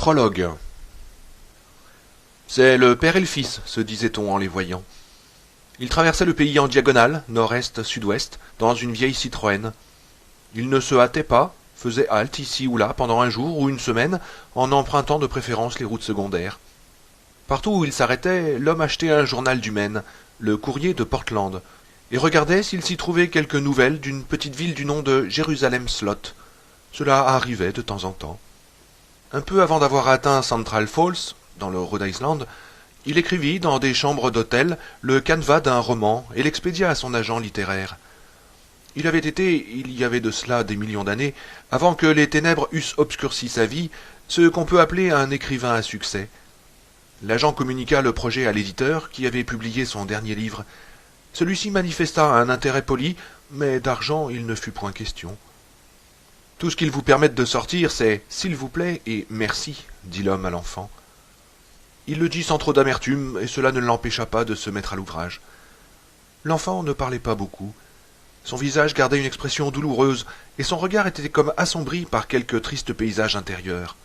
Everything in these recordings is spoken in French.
Prologue. C'est le père et le fils, se disait-on en les voyant. Ils traversaient le pays en diagonale, nord-est, sud-ouest, dans une vieille Citroën. Ils ne se hâtaient pas, faisaient halte ici ou là pendant un jour ou une semaine, en empruntant de préférence les routes secondaires. Partout où ils s'arrêtaient, l'homme achetait un journal du Maine, le Courrier de Portland, et regardait s'il s'y trouvait quelques nouvelles d'une petite ville du nom de Jérusalem Slot. Cela arrivait de temps en temps. Un peu avant d'avoir atteint Central Falls, dans le Rhode Island, il écrivit dans des chambres d'hôtel le canevas d'un roman et l'expédia à son agent littéraire. Il avait été, il y avait de cela des millions d'années, avant que les ténèbres eussent obscurci sa vie, ce qu'on peut appeler un écrivain à succès. L'agent communiqua le projet à l'éditeur qui avait publié son dernier livre. Celui-ci manifesta un intérêt poli, mais d'argent il ne fut point question. Tout ce qu'ils vous permettent de sortir, c'est « s'il vous plaît » et « merci », dit l'homme à l'enfant. Il le dit sans trop d'amertume, et cela ne l'empêcha pas de se mettre à l'ouvrage. L'enfant ne parlait pas beaucoup. Son visage gardait une expression douloureuse, et son regard était comme assombri par quelque triste paysage intérieur.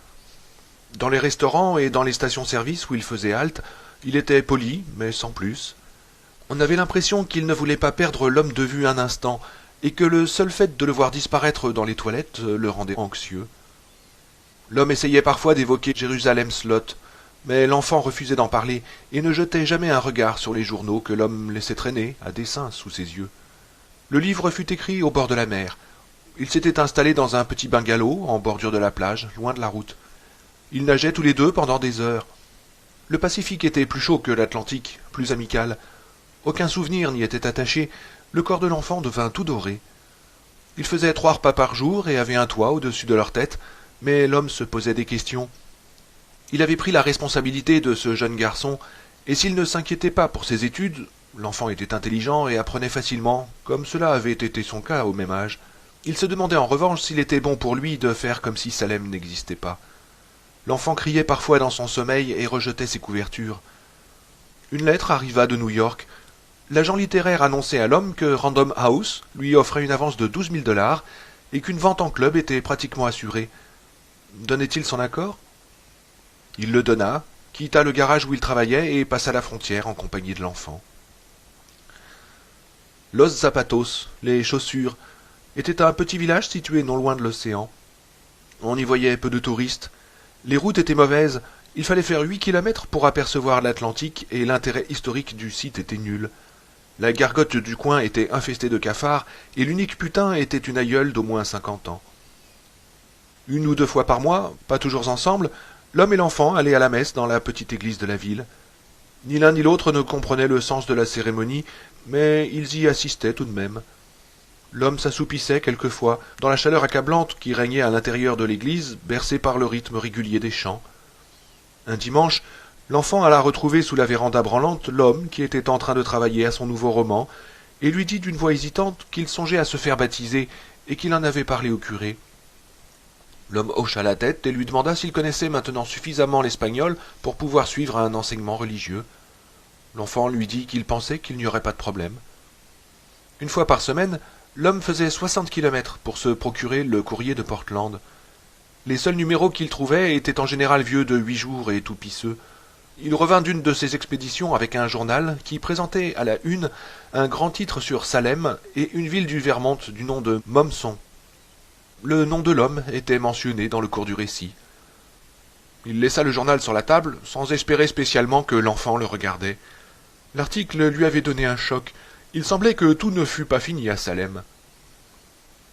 Dans les restaurants et dans les stations-service où il faisait halte, il était poli, mais sans plus. On avait l'impression qu'il ne voulait pas perdre l'homme de vue un instant, et que le seul fait de le voir disparaître dans les toilettes le rendait anxieux. L'homme essayait parfois d'évoquer Jérusalem Slot, mais l'enfant refusait d'en parler et ne jetait jamais un regard sur les journaux que l'homme laissait traîner à dessein sous ses yeux. Le livre fut écrit au bord de la mer. Ils s'étaient installés dans un petit bungalow en bordure de la plage, loin de la route. Ils nageaient tous les deux pendant des heures. Le Pacifique était plus chaud que l'Atlantique, plus amical. Aucun souvenir n'y était attaché. Le corps de l'enfant devint tout doré. Ils faisaient 3 repas par jour et avaient un toit au-dessus de leur tête, mais l'homme se posait des questions. Il avait pris la responsabilité de ce jeune garçon, et s'il ne s'inquiétait pas pour ses études, l'enfant était intelligent et apprenait facilement, comme cela avait été son cas au même âge. Il se demandait en revanche s'il était bon pour lui de faire comme si Salem n'existait pas. L'enfant criait parfois dans son sommeil et rejetait ses couvertures. Une lettre arriva de New York. L'agent littéraire annonçait à l'homme que Random House lui offrait une avance de 12 000 $ et qu'une vente en club était pratiquement assurée. Donnait-il son accord? Il le donna, quitta le garage où il travaillait et passa la frontière en compagnie de l'enfant. Los Zapatos, les chaussures, était un petit village situé non loin de l'océan. On y voyait peu de touristes. Les routes étaient mauvaises, il fallait faire 8 kilomètres pour apercevoir l'Atlantique et l'intérêt historique du site était nul. La gargote du coin était infestée de cafards et l'unique putain était une aïeule d'au moins 50 ans. 1 ou 2 fois par mois, pas toujours ensemble, l'homme et l'enfant allaient à la messe dans la petite église de la ville. Ni l'un ni l'autre ne comprenaient le sens de la cérémonie, mais ils y assistaient tout de même. L'homme s'assoupissait quelquefois dans la chaleur accablante qui régnait à l'intérieur de l'église, bercé par le rythme régulier des chants. Un dimanche, l'enfant alla retrouver sous la véranda branlante l'homme qui était en train de travailler à son nouveau roman, et lui dit d'une voix hésitante qu'il songeait à se faire baptiser et qu'il en avait parlé au curé. L'homme hocha la tête et lui demanda s'il connaissait maintenant suffisamment l'espagnol pour pouvoir suivre un enseignement religieux. L'enfant lui dit qu'il pensait qu'il n'y aurait pas de problème. 1 fois par semaine, l'homme faisait 60 kilomètres pour se procurer le Courrier de Portland. Les seuls numéros qu'il trouvait étaient en général vieux de 8 jours et tout pisseux. Il revint d'une de ses expéditions avec un journal qui présentait à la une un grand titre sur Salem et une ville du Vermont du nom de Momson. Le nom de l'homme était mentionné dans le cours du récit. Il laissa le journal sur la table, sans espérer spécialement que l'enfant le regardait. L'article lui avait donné un choc. Il semblait que tout ne fût pas fini à Salem.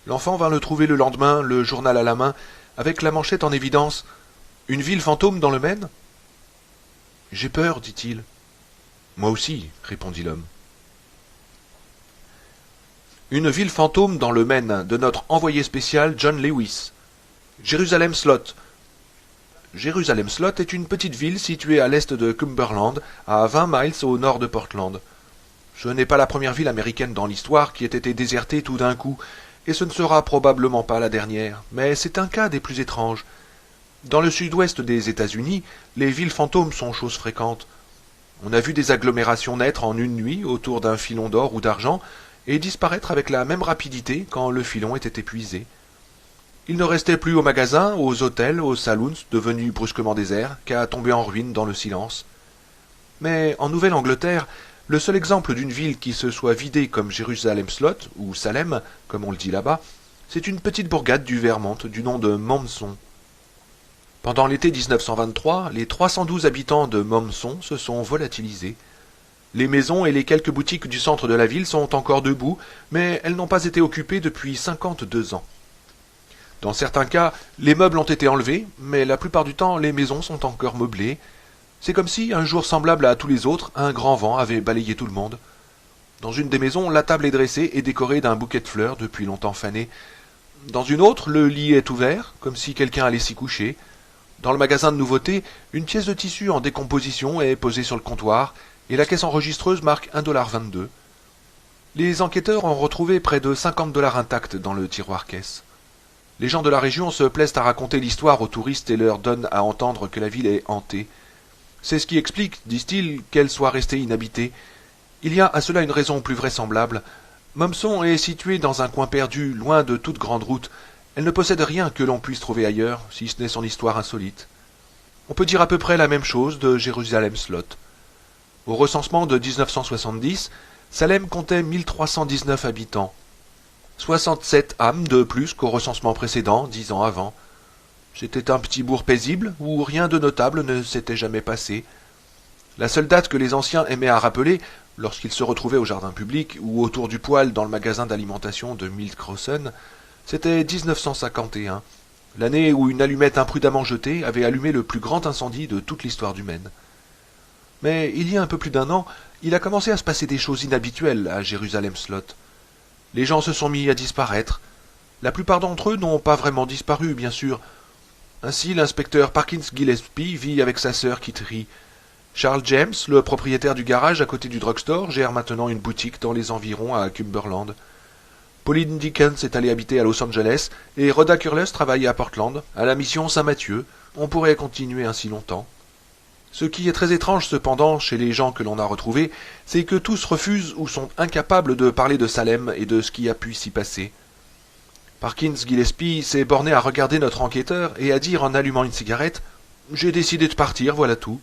L'enfant vint le trouver le lendemain, le journal à la main, avec la manchette en évidence. « Une ville fantôme dans le Maine ?» « J'ai peur, dit-il. »« Moi aussi, répondit l'homme. »« Une ville fantôme dans le Maine, de notre envoyé spécial John Lewis. Jérusalem Slot. Jérusalem Slot est une petite ville située à l'est de Cumberland, à 20 miles au nord de Portland. Ce n'est pas la première ville américaine dans l'histoire qui ait été désertée tout d'un coup, et ce ne sera probablement pas la dernière, mais c'est un cas des plus étranges. Dans le sud-ouest des États-Unis, les villes fantômes sont chose fréquente. On a vu des agglomérations naître en une nuit autour d'un filon d'or ou d'argent et disparaître avec la même rapidité quand le filon était épuisé. Il ne restait plus aux magasins, aux hôtels, aux saloons, devenus brusquement déserts, qu'à tomber en ruine dans le silence. Mais en Nouvelle-Angleterre, le seul exemple d'une ville qui se soit vidée comme Jérusalem-Slot, ou Salem, comme on le dit là-bas, c'est une petite bourgade du Vermont du nom de Moncton. Pendant l'été 1923, les 312 habitants de Moncton se sont volatilisés. Les maisons et les quelques boutiques du centre de la ville sont encore debout, mais elles n'ont pas été occupées depuis 52 ans. Dans certains cas, les meubles ont été enlevés, mais la plupart du temps, les maisons sont encore meublées. C'est comme si, un jour semblable à tous les autres, un grand vent avait balayé tout le monde. Dans une des maisons, la table est dressée et décorée d'un bouquet de fleurs depuis longtemps fanées. Dans une autre, le lit est ouvert, comme si quelqu'un allait s'y coucher. Dans le magasin de nouveautés, une pièce de tissu en décomposition est posée sur le comptoir, et la caisse enregistreuse marque 1,22 $. Les enquêteurs ont retrouvé près de 50 $ intacts dans le tiroir caisse. Les gens de la région se plaisent à raconter l'histoire aux touristes et leur donnent à entendre que la ville est hantée. C'est ce qui explique, disent-ils, qu'elle soit restée inhabitée. Il y a à cela une raison plus vraisemblable. Moncton est située dans un coin perdu, loin de toute grande route. Elle ne possède rien que l'on puisse trouver ailleurs, si ce n'est son histoire insolite. On peut dire à peu près la même chose de Jérusalem-Slot. Au recensement de 1970, Salem comptait 1319 habitants. 67 âmes de plus qu'au recensement précédent, 10 ans avant. C'était un petit bourg paisible, où rien de notable ne s'était jamais passé. La seule date que les anciens aimaient à rappeler, lorsqu'ils se retrouvaient au jardin public ou autour du poêle dans le magasin d'alimentation de Milkrausen, c'était 1951, l'année où une allumette imprudemment jetée avait allumé le plus grand incendie de toute l'histoire humaine. Mais il y a un peu plus d'un an, il a commencé à se passer des choses inhabituelles à Jérusalem-Slot. Les gens se sont mis à disparaître. La plupart d'entre eux n'ont pas vraiment disparu, bien sûr. Ainsi, l'inspecteur Parkins Gillespie vit avec sa sœur Kittery. Charles James, le propriétaire du garage à côté du drugstore, gère maintenant une boutique dans les environs à Cumberland. Pauline Dickens est allée habiter à Los Angeles et Rhoda Curless travaille à Portland, à la mission Saint-Mathieu. On pourrait continuer ainsi longtemps. Ce qui est très étrange cependant chez les gens que l'on a retrouvés, c'est que tous refusent ou sont incapables de parler de Salem et de ce qui a pu s'y passer. Parkins Gillespie s'est borné à regarder notre enquêteur et à dire en allumant une cigarette « J'ai décidé de partir, voilà tout ».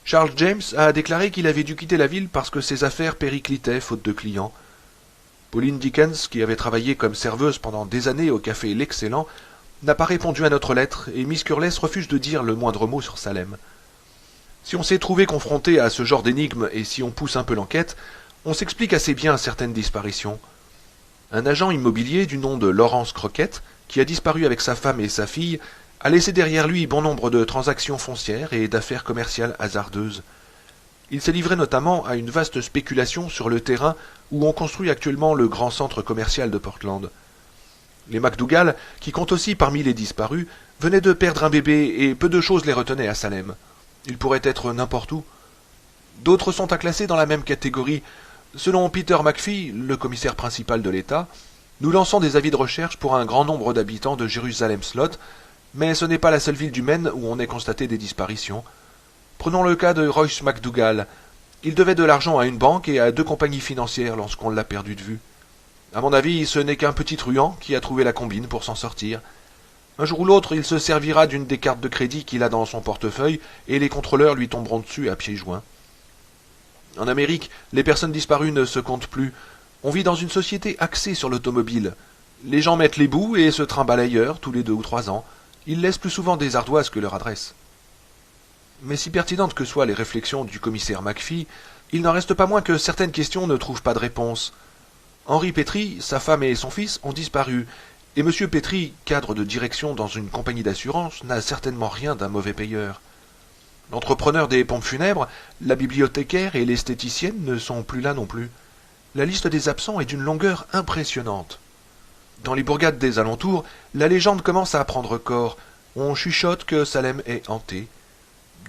Charles James a déclaré qu'il avait dû quitter la ville parce que ses affaires périclitaient faute de clients. Pauline Dickens, qui avait travaillé comme serveuse pendant des années au café L'Excellent, n'a pas répondu à notre lettre et Miss Curless refuse de dire le moindre mot sur Salem. Si on s'est trouvé confronté à ce genre d'énigme et si on pousse un peu l'enquête, on s'explique assez bien certaines disparitions. Un agent immobilier du nom de Lawrence Crockett, qui a disparu avec sa femme et sa fille, a laissé derrière lui bon nombre de transactions foncières et d'affaires commerciales hasardeuses. Il s'est livré notamment à une vaste spéculation sur le terrain où on construit actuellement le grand centre commercial de Portland. Les McDougall, qui comptent aussi parmi les disparus, venaient de perdre un bébé et peu de choses les retenaient à Salem. Ils pourraient être n'importe où. D'autres sont à classer dans la même catégorie. Selon Peter McPhee, le commissaire principal de l'État, nous lançons des avis de recherche pour un grand nombre d'habitants de Jérusalem-Slot, mais ce n'est pas la seule ville du Maine où on ait constaté des disparitions. Prenons le cas de Royce McDougall. Il devait de l'argent à une banque et à 2 compagnies financières lorsqu'on l'a perdu de vue. À mon avis, ce n'est qu'un petit truand qui a trouvé la combine pour s'en sortir. Un jour ou l'autre, il se servira d'une des cartes de crédit qu'il a dans son portefeuille et les contrôleurs lui tomberont dessus à pieds joints. En Amérique, les personnes disparues ne se comptent plus. On vit dans une société axée sur l'automobile. Les gens mettent les bouts et se trimballent ailleurs tous les 2 ou 3 ans. Ils laissent plus souvent des ardoises que leur adresse. Mais si pertinentes que soient les réflexions du commissaire McPhee, il n'en reste pas moins que certaines questions ne trouvent pas de réponse. Henri Petrie, sa femme et son fils ont disparu, et M. Petrie, cadre de direction dans une compagnie d'assurance, n'a certainement rien d'un mauvais payeur. L'entrepreneur des pompes funèbres, la bibliothécaire et l'esthéticienne ne sont plus là non plus. La liste des absents est d'une longueur impressionnante. Dans les bourgades des alentours, la légende commence à prendre corps. On chuchote que Salem est hanté.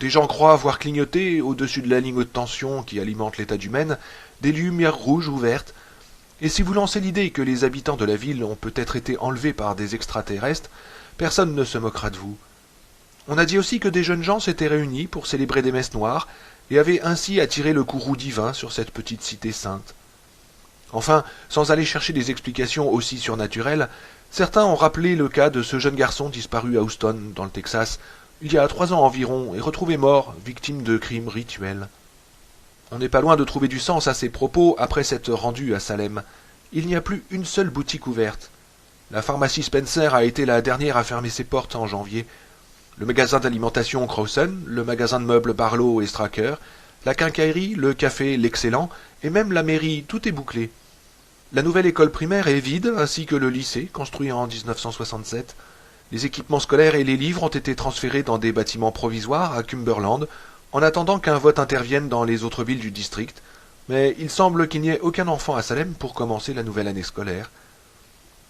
Des gens croient voir clignoter, au-dessus de la ligne haute tension qui alimente l'état du Maine, des lumières rouges ou vertes. Et si vous lancez l'idée que les habitants de la ville ont peut-être été enlevés par des extraterrestres, personne ne se moquera de vous. On a dit aussi que des jeunes gens s'étaient réunis pour célébrer des messes noires et avaient ainsi attiré le courroux divin sur cette petite cité sainte. Enfin, sans aller chercher des explications aussi surnaturelles, certains ont rappelé le cas de ce jeune garçon disparu à Houston, dans le Texas, il y a 3 ans environ, et retrouvé mort, victime de crimes rituels. On n'est pas loin de trouver du sens à ces propos après s'être rendu à Salem. Il n'y a plus une seule boutique ouverte. La pharmacie Spencer a été la dernière à fermer ses portes en janvier. Le magasin d'alimentation Crowson, le magasin de meubles Barlow et Straker, la quincaillerie, le café L'Excellent, et même la mairie, tout est bouclé. La nouvelle école primaire est vide, ainsi que le lycée, construit en 1967. Les équipements scolaires et les livres ont été transférés dans des bâtiments provisoires à Cumberland, en attendant qu'un vote intervienne dans les autres villes du district, mais il semble qu'il n'y ait aucun enfant à Salem pour commencer la nouvelle année scolaire.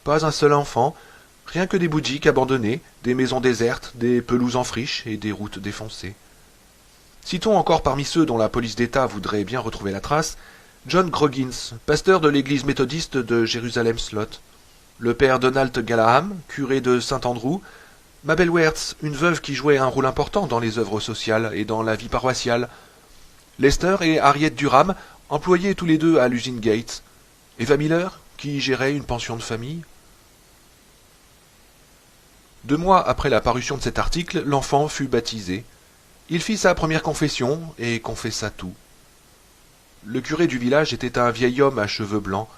Pas un seul enfant, rien que des boutiques abandonnées, des maisons désertes, des pelouses en friche et des routes défoncées. Citons encore parmi ceux dont la police d'État voudrait bien retrouver la trace, John Groggins, pasteur de l'église méthodiste de Jérusalem-Slot, le père Donald Gallaham, curé de Saint-Andrew, Mabel Wertz, une veuve qui jouait un rôle important dans les œuvres sociales et dans la vie paroissiale, Lester et Harriet Durham, employés tous les deux à l'usine Gates, Eva Miller, qui gérait une pension de famille. 2 mois après la parution de cet article, l'enfant fut baptisé. Il fit sa première confession et confessa tout. Le curé du village était un vieil homme à cheveux blancs.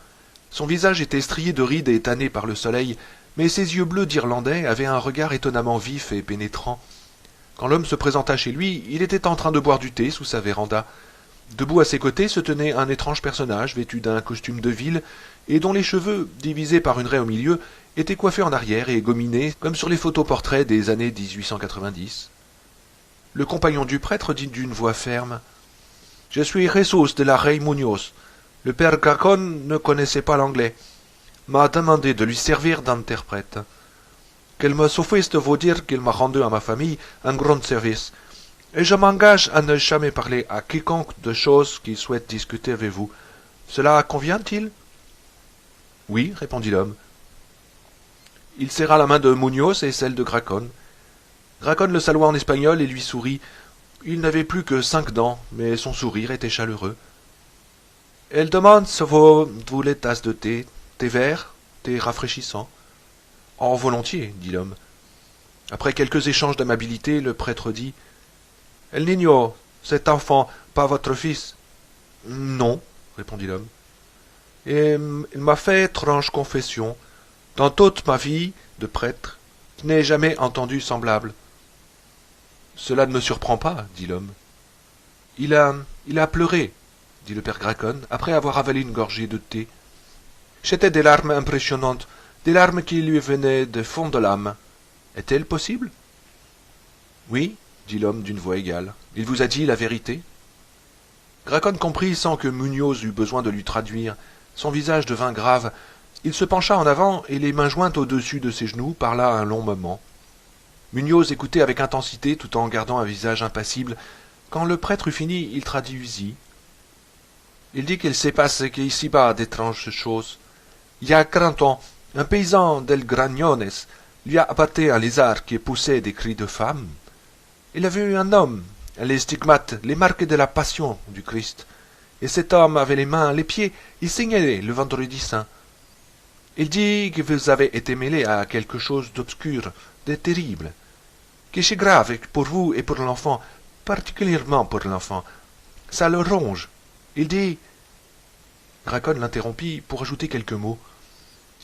Son visage était strié de rides et tanné par le soleil, mais ses yeux bleus d'Irlandais avaient un regard étonnamment vif et pénétrant. Quand l'homme se présenta chez lui, il était en train de boire du thé sous sa véranda. Debout à ses côtés se tenait un étrange personnage vêtu d'un costume de ville et dont les cheveux, divisés par une raie au milieu, étaient coiffés en arrière et gominés comme sur les photoportraits des années 1890. Le compagnon du prêtre dit d'une voix ferme « Je suis Jesus de la Rey Munoz. Le père Gracon ne connaissait pas l'anglais. M'a demandé de lui servir d'interprète. Qu'elle me suffise de vous dire qu'il m'a rendu à ma famille un grand service, et je m'engage à ne jamais parler à quiconque de choses qu'il souhaite discuter avec vous. Cela convient-il » Oui, répondit l'homme. Il serra la main de Munoz et celle de Gracon. Gracon le salua en espagnol et lui sourit. Il n'avait plus que 5 dents, mais son sourire était chaleureux. Elle demande si vous voulez tasse de thé, thé vert, thé rafraîchissant. Oh, volontiers, dit l'homme. Après quelques échanges d'amabilité, le prêtre dit El Niño, cet enfant, pas votre fils? Non, répondit l'homme. Et il m'a fait étrange confession. Dans toute ma vie de prêtre, je n'ai jamais entendu semblable. Cela ne me surprend pas, dit l'homme. Il a pleuré, dit le père Gracon, après avoir avalé une gorgée de thé. C'étaient des larmes impressionnantes, des larmes qui lui venaient du fond de l'âme. Est-elle possible? Oui, dit l'homme d'une voix égale. Il vous a dit la vérité? Gracon comprit sans que Munoz eût besoin de lui traduire. Son visage devint grave. Il se pencha en avant et, les mains jointes au-dessus de ses genoux, parla un long moment. Munoz écoutait avec intensité tout en gardant un visage impassible. Quand le prêtre eut fini, il traduisit. Il dit qu'il s'est passé ici-bas d'étranges choses. Il y a 40 ans, un paysan d'El Gragnones lui a apporté un lézard qui poussait des cris de femme. Il a vu un homme, les stigmates, les marques de la passion du Christ. Et cet homme avait les mains, les pieds, il saignait le vendredi saint. Il dit que vous avez été mêlé à quelque chose d'obscur, de terrible, que c'est grave pour vous et pour l'enfant, particulièrement pour l'enfant. Ça le ronge. Il dit... Gracon l'interrompit pour ajouter quelques mots.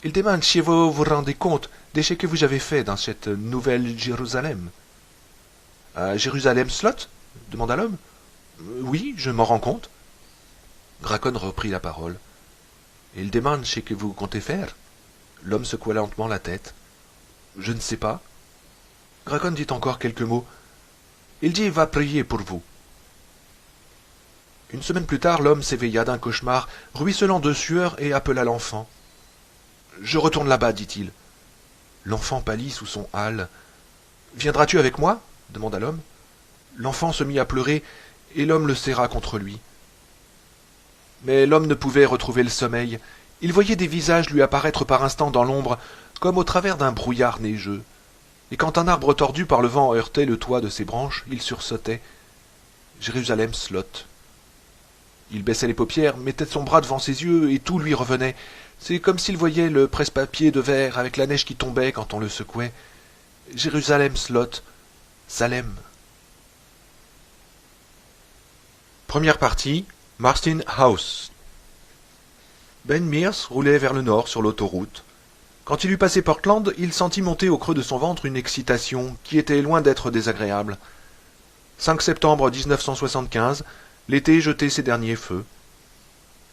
Il demande si vous vous rendez compte de ce que vous avez fait dans cette nouvelle Jérusalem. À Jérusalem-Slot demanda l'homme. Oui, je m'en rends compte. Gracon reprit la parole. Il demande ce que vous comptez faire. L'homme secoua lentement la tête. Je ne sais pas. Gracon dit encore quelques mots. Il dit va prier pour vous. Une semaine plus tard, l'homme s'éveilla d'un cauchemar, ruisselant de sueur, et appela l'enfant. Je retourne là-bas, dit-il. L'enfant pâlit sous son hâle. Viendras-tu avec moi? Demanda l'homme. L'enfant se mit à pleurer, et l'homme le serra contre lui. Mais l'homme ne pouvait retrouver le sommeil. Il voyait des visages lui apparaître par instants dans l'ombre, comme au travers d'un brouillard neigeux. Et quand un arbre tordu par le vent heurtait le toit de ses branches, il sursautait. Jérusalem-Slot. Il baissait les paupières, mettait son bras devant ses yeux, et tout lui revenait. C'est comme s'il voyait le presse-papier de verre avec la neige qui tombait quand on le secouait. Jérusalem Slot. Salem. Première partie. Marston House. Ben Mears roulait vers le nord sur l'autoroute. Quand il eut passé Portland, il sentit monter au creux de son ventre une excitation qui était loin d'être désagréable. 5 septembre 1975, l'été jetait ses derniers feux.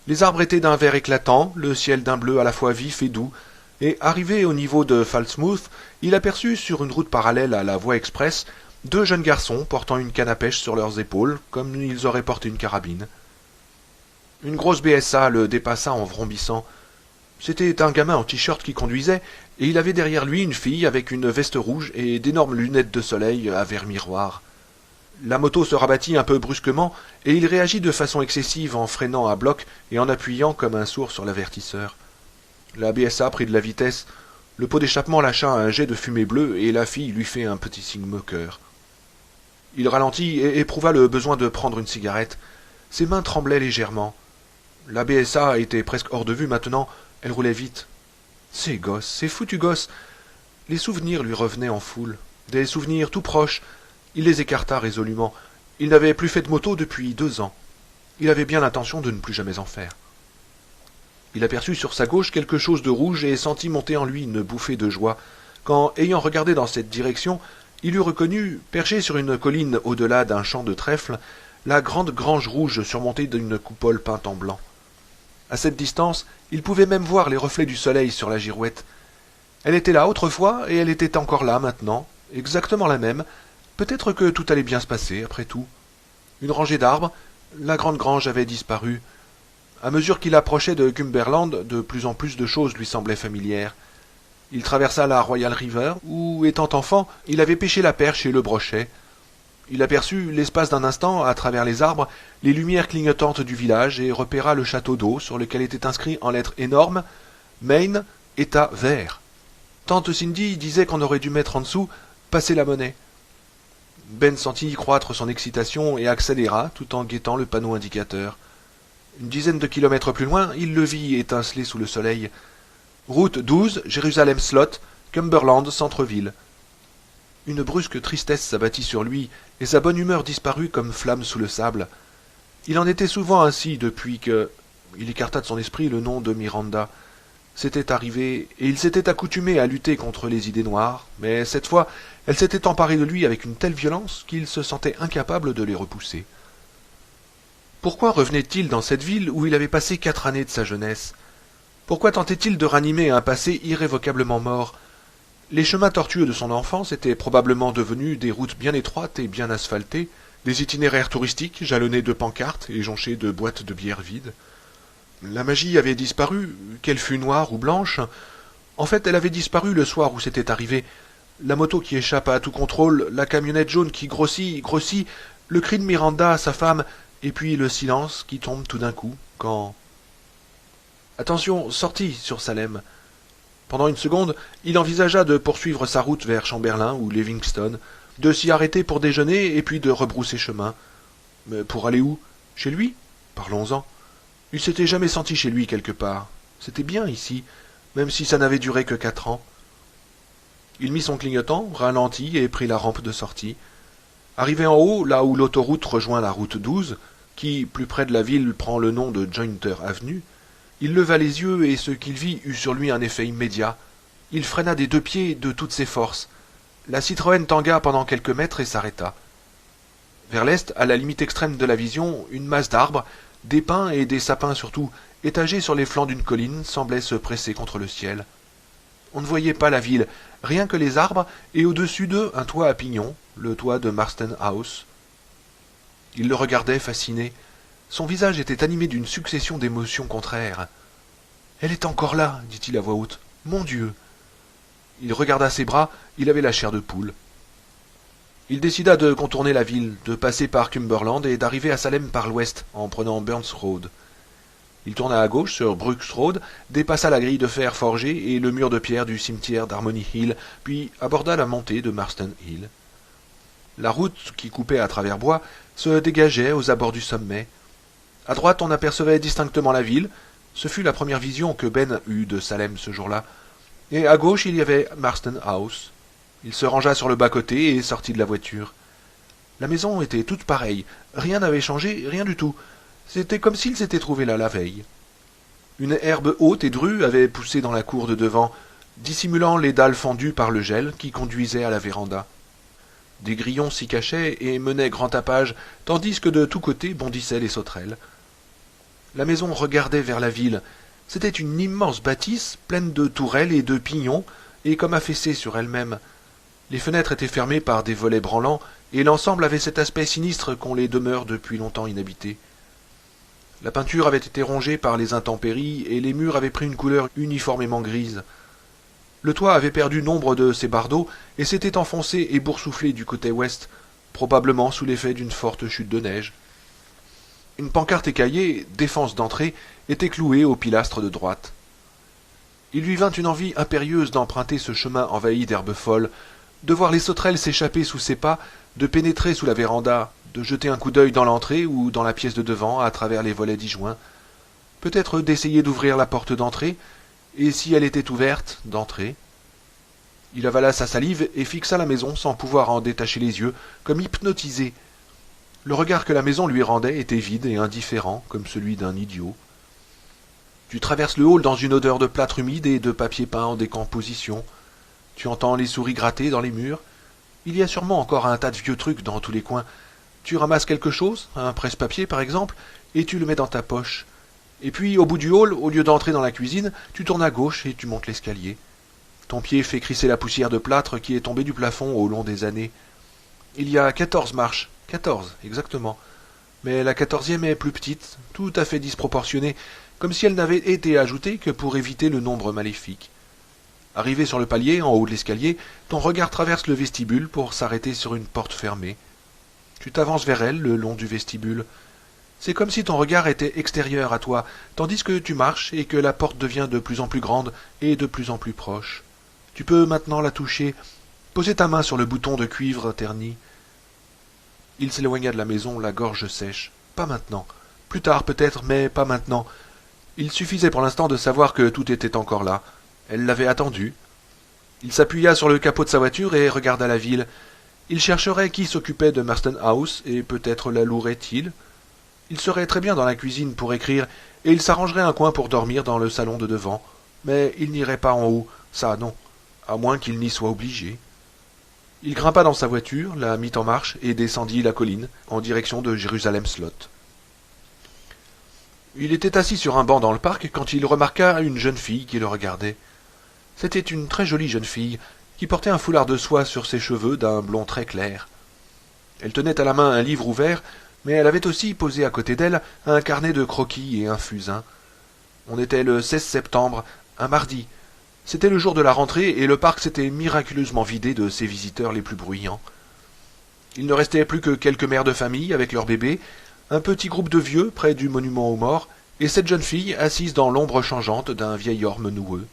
Les arbres étaient d'un vert éclatant, le ciel d'un bleu à la fois vif et doux, et arrivé au niveau de Falmouth, il aperçut sur une route parallèle à la voie express 2 jeunes garçons portant une canne à pêche sur leurs épaules, comme ils auraient porté une carabine. Une grosse BSA le dépassa en vrombissant. C'était un gamin en t-shirt qui conduisait, et il avait derrière lui une fille avec une veste rouge et d'énormes lunettes de soleil à verre miroir. La moto se rabattit un peu brusquement, et il réagit de façon excessive en freinant à bloc et en appuyant comme un sourd sur l'avertisseur. La BSA prit de la vitesse. Le pot d'échappement lâcha un jet de fumée bleue, et la fille lui fit un petit signe moqueur. Il ralentit et éprouva le besoin de prendre une cigarette. Ses mains tremblaient légèrement. La BSA était presque hors de vue maintenant, elle roulait vite. Ces gosses, ces foutus gosses. Les souvenirs lui revenaient en foule, des souvenirs tout proches. Il les écarta résolument. Il n'avait plus fait de moto depuis 2 ans. Il avait bien l'intention de ne plus jamais en faire. Il aperçut sur sa gauche quelque chose de rouge et sentit monter en lui une bouffée de joie, quand, ayant regardé dans cette direction, il eut reconnu, perché sur une colline au-delà d'un champ de trèfle, la grande grange rouge surmontée d'une coupole peinte en blanc. À cette distance, il pouvait même voir les reflets du soleil sur la girouette. Elle était là autrefois, et elle était encore là maintenant, exactement la même. Peut-être que tout allait bien se passer, après tout. Une rangée d'arbres, la grande grange avait disparu. À mesure qu'il approchait de Cumberland, de plus en plus de choses lui semblaient familières. Il traversa la Royal River, où, étant enfant, il avait pêché la perche et le brochet. Il aperçut, l'espace d'un instant, à travers les arbres, les lumières clignotantes du village et repéra le château d'eau sur lequel était inscrit en lettres énormes « Maine, État vert ». Tante Cindy disait qu'on aurait dû mettre en dessous « Passer la monnaie ». Ben sentit croître son excitation et accéléra tout en guettant le panneau indicateur. Une dizaine de kilomètres plus loin, il le vit étinceler sous le soleil. Route 12, Jérusalem Slot, Cumberland, centre-ville. Une brusque tristesse s'abattit sur lui, et sa bonne humeur disparut comme flamme sous le sable. Il en était souvent ainsi depuis que... Il écarta de son esprit le nom de Miranda. C'était arrivé, et il s'était accoutumé à lutter contre les idées noires, mais cette fois, elles s'étaient emparées de lui avec une telle violence qu'il se sentait incapable de les repousser. Pourquoi revenait-il dans cette ville où il avait passé 4 années de sa jeunesse? Pourquoi tentait-il de ranimer un passé irrévocablement mort? Les chemins tortueux de son enfance étaient probablement devenus des routes bien étroites et bien asphaltées, des itinéraires touristiques jalonnés de pancartes et jonchés de boîtes de bière vides. La magie avait disparu, qu'elle fût noire ou blanche. En fait, elle avait disparu le soir où c'était arrivé. La moto qui échappe à tout contrôle, la camionnette jaune qui grossit, le cri de Miranda à sa femme, et puis le silence qui tombe tout d'un coup, quand... Attention, sortie sur Salem. Pendant une seconde, il envisagea de poursuivre sa route vers Chamberlain ou Livingston, de s'y arrêter pour déjeuner et puis de rebrousser chemin. Mais pour aller où? Chez lui? Parlons-en. Il s'était jamais senti chez lui quelque part. C'était bien ici, même si ça n'avait duré que 4 ans. Il mit son clignotant, ralentit et prit la rampe de sortie. Arrivé en haut, là où l'autoroute rejoint la route 12, qui, plus près de la ville, prend le nom de Jointer Avenue, il leva les yeux et ce qu'il vit eut sur lui un effet immédiat. Il freina des 2 pieds de toutes ses forces. La Citroën tangua pendant quelques mètres et s'arrêta. Vers l'est, à la limite extrême de la vision, une masse d'arbres, des pins et des sapins surtout, étagés sur les flancs d'une colline, semblait se presser contre le ciel. On ne voyait pas la ville, rien que les arbres, et au-dessus d'eux un toit à pignons, le toit de Marston House. Il le regardait fasciné. Son visage était animé d'une succession d'émotions contraires. « Elle est encore là, dit-il à voix haute. Mon Dieu !» Il regarda ses bras, il avait la chair de poule. Il décida de contourner la ville, de passer par Cumberland et d'arriver à Salem par l'ouest, en prenant Burns Road. Il tourna à gauche sur Brooks Road, dépassa la grille de fer forgée et le mur de pierre du cimetière d'Harmony Hill, puis aborda la montée de Marston Hill. La route, qui coupait à travers bois, se dégageait aux abords du sommet. À droite, on apercevait distinctement la ville. Ce fut la première vision que Ben eut de Salem ce jour-là. Et à gauche, il y avait Marston House. Il se rangea sur le bas-côté et sortit de la voiture. La maison était toute pareille. Rien n'avait changé, rien du tout. C'était comme s'il s'était trouvé là la veille. Une herbe haute et drue avait poussé dans la cour de devant, dissimulant les dalles fendues par le gel qui conduisaient à la véranda. Des grillons s'y cachaient et menaient grand tapage, tandis que de tous côtés bondissaient les sauterelles. La maison regardait vers la ville. C'était une immense bâtisse, pleine de tourelles et de pignons, et comme affaissée sur elle-même. Les fenêtres étaient fermées par des volets branlants, et l'ensemble avait cet aspect sinistre qu'on les demeure depuis longtemps inhabités. La peinture avait été rongée par les intempéries, et les murs avaient pris une couleur uniformément grise. Le toit avait perdu nombre de ses bardeaux, et s'était enfoncé et boursouflé du côté ouest, probablement sous l'effet d'une forte chute de neige. Une pancarte écaillée, défense d'entrée, était clouée au pilastre de droite. Il lui vint une envie impérieuse d'emprunter ce chemin envahi d'herbes folles, de voir les sauterelles s'échapper sous ses pas, de pénétrer sous la véranda, de jeter un coup d'œil dans l'entrée ou dans la pièce de devant à travers les volets disjoints, peut-être d'essayer d'ouvrir la porte d'entrée, et si elle était ouverte, d'entrer. Il avala sa salive et fixa la maison sans pouvoir en détacher les yeux, comme hypnotisé. Le regard que la maison lui rendait était vide et indifférent, comme celui d'un idiot. Tu traverses le hall dans une odeur de plâtre humide et de papier peint en décomposition. Tu entends les souris gratter dans les murs. Il y a sûrement encore un tas de vieux trucs dans tous les coins. Tu ramasses quelque chose, un presse-papier par exemple, et tu le mets dans ta poche. Et puis, au bout du hall, au lieu d'entrer dans la cuisine, tu tournes à gauche et tu montes l'escalier. Ton pied fait crisser la poussière de plâtre qui est tombée du plafond au long des années. Il y a 14 marches. 14, exactement. Mais la 14e est plus petite, tout à fait disproportionnée, comme si elle n'avait été ajoutée que pour éviter le nombre maléfique. Arrivé sur le palier, en haut de l'escalier, ton regard traverse le vestibule pour s'arrêter sur une porte fermée. Tu t'avances vers elle le long du vestibule. C'est comme si ton regard était extérieur à toi, tandis que tu marches et que la porte devient de plus en plus grande et de plus en plus proche. Tu peux maintenant la toucher, poser ta main sur le bouton de cuivre terni. Il s'éloigna de la maison, la gorge sèche. Pas maintenant. Plus tard peut-être, mais pas maintenant. Il suffisait pour l'instant de savoir que tout était encore là. Elle l'avait attendu. Il s'appuya sur le capot de sa voiture et regarda la ville. Il chercherait qui s'occupait de Marston House, et peut-être la louerait-il. Il serait très bien dans la cuisine pour écrire, et il s'arrangerait un coin pour dormir dans le salon de devant. Mais il n'irait pas en haut, ça non, à moins qu'il n'y soit obligé. Il grimpa dans sa voiture, la mit en marche et descendit la colline, en direction de Jérusalem Slot. Il était assis sur un banc dans le parc quand il remarqua une jeune fille qui le regardait. C'était une très jolie jeune fille, qui portait un foulard de soie sur ses cheveux d'un blond très clair. Elle tenait à la main un livre ouvert, mais elle avait aussi posé à côté d'elle un carnet de croquis et un fusain. On était le 16 septembre, un mardi. C'était le jour de la rentrée et le parc s'était miraculeusement vidé de ses visiteurs les plus bruyants. Il ne restait plus que quelques mères de famille avec leurs bébés, un petit groupe de vieux près du monument aux morts, et cette jeune fille assise dans l'ombre changeante d'un vieil orme noueux.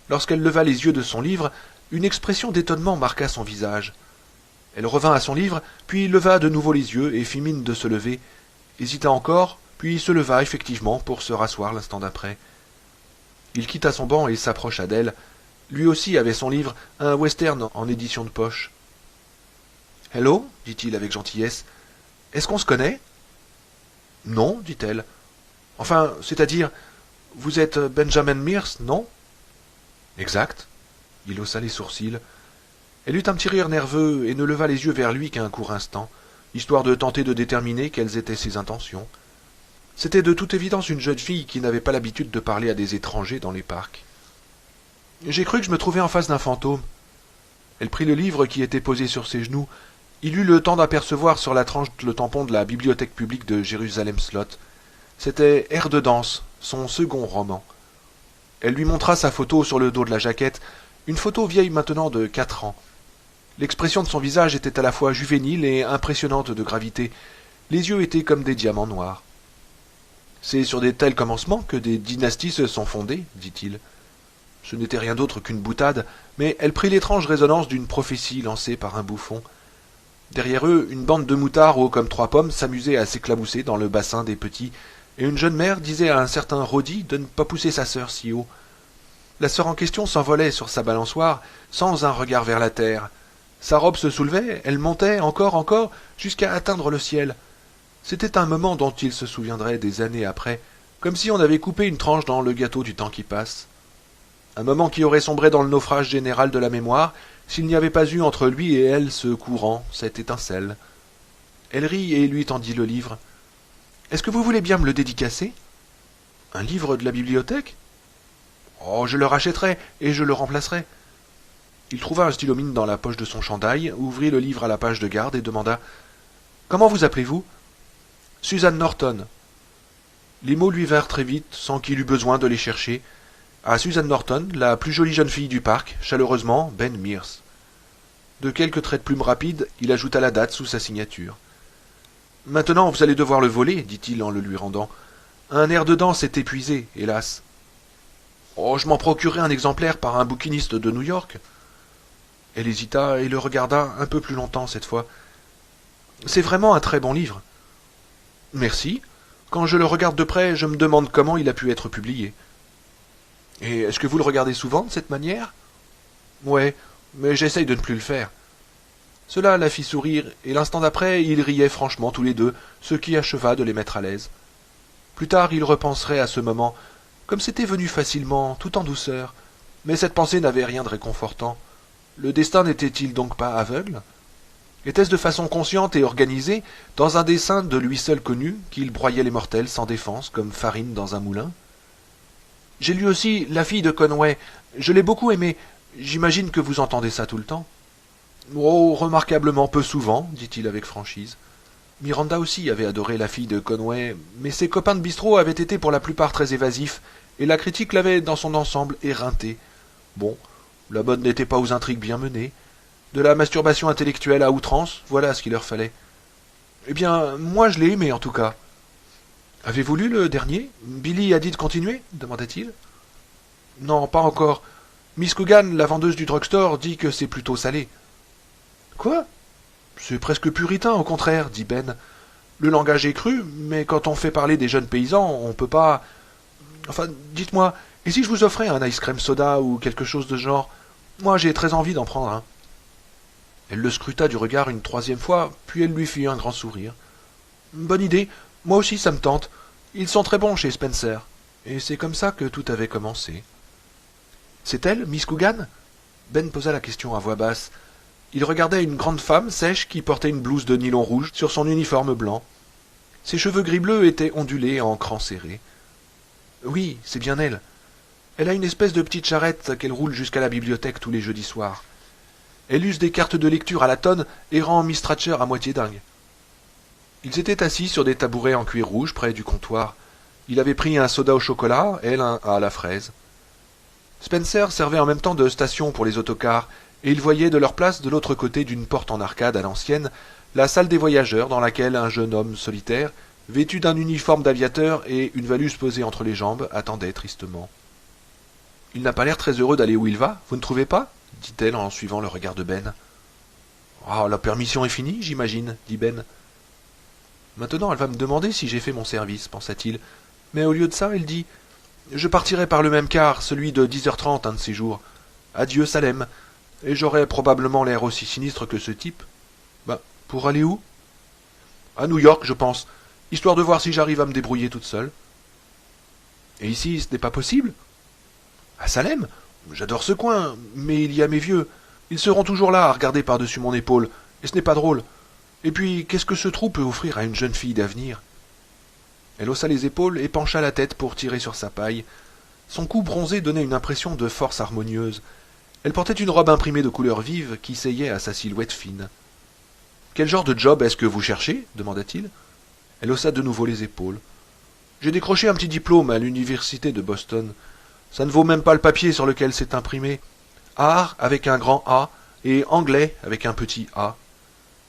Lorsqu'elle leva les yeux de son livre, une expression d'étonnement marqua son visage. Elle revint à son livre, puis leva de nouveau les yeux et fit mine de se lever, hésita encore, puis se leva effectivement pour se rasseoir l'instant d'après. Il quitta son banc et s'approcha d'elle. Lui aussi avait son livre, un western en édition de poche. « Hello » dit-il avec gentillesse. « Est-ce qu'on se connaît ?»« Non, dit-elle. Enfin, c'est-à-dire, vous êtes Benjamin Mears, non ?»« Exact. » Il haussa les sourcils. Elle eut un petit rire nerveux et ne leva les yeux vers lui qu'un court instant, histoire de tenter de déterminer quelles étaient ses intentions. C'était de toute évidence une jeune fille qui n'avait pas l'habitude de parler à des étrangers dans les parcs. J'ai cru que je me trouvais en face d'un fantôme. Elle prit le livre qui était posé sur ses genoux. Il eut le temps d'apercevoir sur la tranche le tampon de la bibliothèque publique de Jérusalem Slot. C'était Air de danse, son second roman. Elle lui montra sa photo sur le dos de la jaquette, une photo vieille maintenant de 4 ans. L'expression de son visage était à la fois juvénile et impressionnante de gravité. Les yeux étaient comme des diamants noirs. « C'est sur des tels commencements que des dynasties se sont fondées, dit-il. Ce n'était rien d'autre qu'une boutade, mais elle prit l'étrange résonance d'une prophétie lancée par un bouffon. Derrière eux, une bande de moutards hauts comme 3 pommes s'amusait à s'éclabousser dans le bassin des petits, et une jeune mère disait à un certain Rodi de ne pas pousser sa sœur si haut. La sœur en question s'envolait sur sa balançoire, sans un regard vers la terre. Sa robe se soulevait, elle montait encore, jusqu'à atteindre le ciel. C'était un moment dont il se souviendrait des années après, comme si on avait coupé une tranche dans le gâteau du temps qui passe. Un moment qui aurait sombré dans le naufrage général de la mémoire, s'il n'y avait pas eu entre lui et elle ce courant, cette étincelle. Elle rit et lui tendit le livre. « Est-ce que vous voulez bien me le dédicacer ?»« Un livre de la bibliothèque ?»« Oh, je le rachèterai et je le remplacerai. » Il trouva un stylomine dans la poche de son chandail, ouvrit le livre à la page de garde et demanda « Comment vous appelez-vous ?»« Suzanne Norton. » Les mots lui vinrent très vite, sans qu'il eût besoin de les chercher. À Suzanne Norton, la plus jolie jeune fille du parc, chaleureusement, Ben Mears. De quelques traits de plume rapides, il ajouta la date sous sa signature. « Maintenant, vous allez devoir le voler, dit-il en le lui rendant. Un air de danse est épuisé, hélas. »« Oh, je m'en procurerai un exemplaire par un bouquiniste de New York. » Elle hésita et le regarda un peu plus longtemps cette fois. « C'est vraiment un très bon livre. »« Merci. Quand je le regarde de près, je me demande comment il a pu être publié. »« Et est-ce que vous le regardez souvent de cette manière ?»« Ouais, mais j'essaye de ne plus le faire. » Cela la fit sourire, et l'instant d'après, ils riaient franchement tous les deux, ce qui acheva de les mettre à l'aise. Plus tard, ils repenseraient à ce moment, comme c'était venu facilement, tout en douceur. Mais cette pensée n'avait rien de réconfortant. Le destin n'était-il donc pas aveugle? Était-ce de façon consciente et organisée, dans un dessein de lui seul connu, qu'il broyait les mortels sans défense, comme farine dans un moulin? J'ai lu aussi La fille de Conway. Je l'ai beaucoup aimée. J'imagine que vous entendez ça tout le temps. Oh, remarquablement peu souvent, dit-il avec franchise. Miranda aussi avait adoré La fille de Conway, mais ses copains de bistrot avaient été pour la plupart très évasifs, et la critique l'avait dans son ensemble éreinté. Bon, la mode n'était pas aux intrigues bien menées. De la masturbation intellectuelle à outrance, voilà ce qu'il leur fallait. Eh bien, moi je l'ai aimé en tout cas. Avez-vous lu le dernier? Billy a dit de continuer? demanda-t-il. Non, pas encore. Miss Coogan, la vendeuse du drugstore, dit que c'est plutôt salé. Quoi? C'est presque puritain, au contraire, dit Ben. Le langage est cru, mais quand on fait parler des jeunes paysans, on peut pas... Enfin, dites-moi, et si je vous offrais un ice cream soda ou quelque chose de ce genre? Moi, j'ai très envie d'en prendre un. Elle le scruta du regard une troisième fois, puis elle lui fit un grand sourire. Bonne idée, moi aussi ça me tente. Ils sont très bons chez Spencer. Et c'est comme ça que tout avait commencé. C'est elle, Miss Coogan? Ben posa la question à voix basse. Il regardait une grande femme sèche qui portait une blouse de nylon rouge sur son uniforme blanc. Ses cheveux gris-bleu étaient ondulés en crans serrés. Oui, c'est bien elle. Elle a une espèce de petite charrette qu'elle roule jusqu'à la bibliothèque tous les jeudis soirs. Elle use des cartes de lecture à la tonne et rend Miss Thatcher à moitié dingue. Ils étaient assis sur des tabourets en cuir rouge près du comptoir. Il avait pris un soda au chocolat, elle un à la fraise. Spencer servait en même temps de station pour les autocars, et ils voyaient de leur place de l'autre côté d'une porte en arcade à l'ancienne, la salle des voyageurs dans laquelle un jeune homme solitaire, vêtu d'un uniforme d'aviateur et une valise posée entre les jambes, attendait tristement. « Il n'a pas l'air très heureux d'aller où il va, vous ne trouvez pas ?» dit-elle en suivant le regard de Ben. « Ah, la permission est finie, j'imagine, dit Ben. Maintenant, elle va me demander si j'ai fait mon service, pensa-t-il. Mais au lieu de ça, elle dit « Je partirai par le même car, celui de 10h30 un de ces jours. Adieu, Salem. Et j'aurai probablement l'air aussi sinistre que ce type. Ben, pour aller où? À New York, je pense, histoire de voir si j'arrive à me débrouiller toute seule. Et ici, ce n'est pas possible? À Salem? J'adore ce coin, mais il y a mes vieux. Ils seront toujours là à regarder par-dessus mon épaule, et ce n'est pas drôle. Et puis, qu'est-ce que ce trou peut offrir à une jeune fille d'avenir? Elle haussa les épaules et pencha la tête pour tirer sur sa paille. Son cou bronzé donnait une impression de force harmonieuse. Elle portait une robe imprimée de couleurs vives qui seyait à sa silhouette fine. « Quel genre de job est-ce que vous cherchez ?» demanda-t-il. Elle haussa de nouveau les épaules. « J'ai décroché un petit diplôme à l'université de Boston. Ça ne vaut même pas le papier sur lequel c'est imprimé. Art avec un grand A et anglais avec un petit A.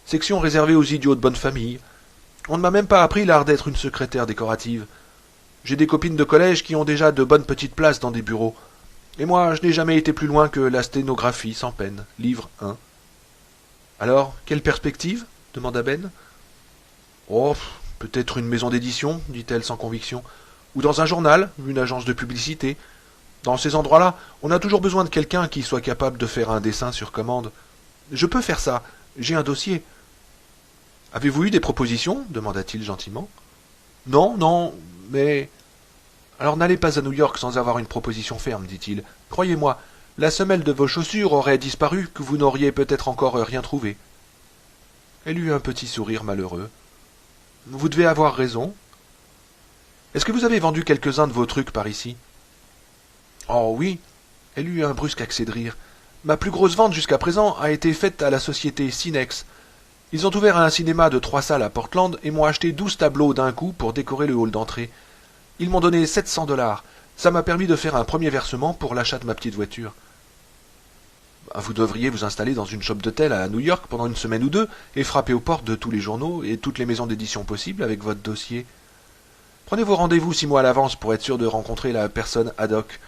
Section réservée aux idiots de bonne famille. On ne m'a même pas appris l'art d'être une secrétaire décorative. J'ai des copines de collège qui ont déjà de bonnes petites places dans des bureaux. Et moi, je n'ai jamais été plus loin que la sténographie sans peine, livre 1. Alors, quelle perspective demanda Ben. Oh, peut-être une maison d'édition, dit-elle sans conviction, ou dans un journal, une agence de publicité. Dans ces endroits-là, on a toujours besoin de quelqu'un qui soit capable de faire un dessin sur commande. Je peux faire ça, j'ai un dossier. Avez-vous eu des propositions demanda-t-il gentiment. Non, non, mais... Alors n'allez pas à New York sans avoir une proposition ferme, dit-il. Croyez-moi, la semelle de vos chaussures aurait disparu que vous n'auriez peut-être encore rien trouvé. Elle eut un petit sourire malheureux. Vous devez avoir raison. Est-ce que vous avez vendu quelques-uns de vos trucs par ici? Oh oui. Elle eut un brusque accès de rire. Ma plus grosse vente jusqu'à présent a été faite à la société Cinex. Ils ont ouvert un cinéma de 3 salles à Portland et m'ont acheté 12 tableaux d'un coup pour décorer le hall d'entrée. Ils m'ont donné 700 $. Ça m'a permis de faire un premier versement pour l'achat de ma petite voiture. Vous devriez vous installer dans une shop d'hôtel à New York pendant une semaine ou deux et frapper aux portes de tous les journaux et toutes les maisons d'édition possibles avec votre dossier. Prenez vos rendez-vous 6 mois à l'avance pour être sûr de rencontrer la personne ad hoc.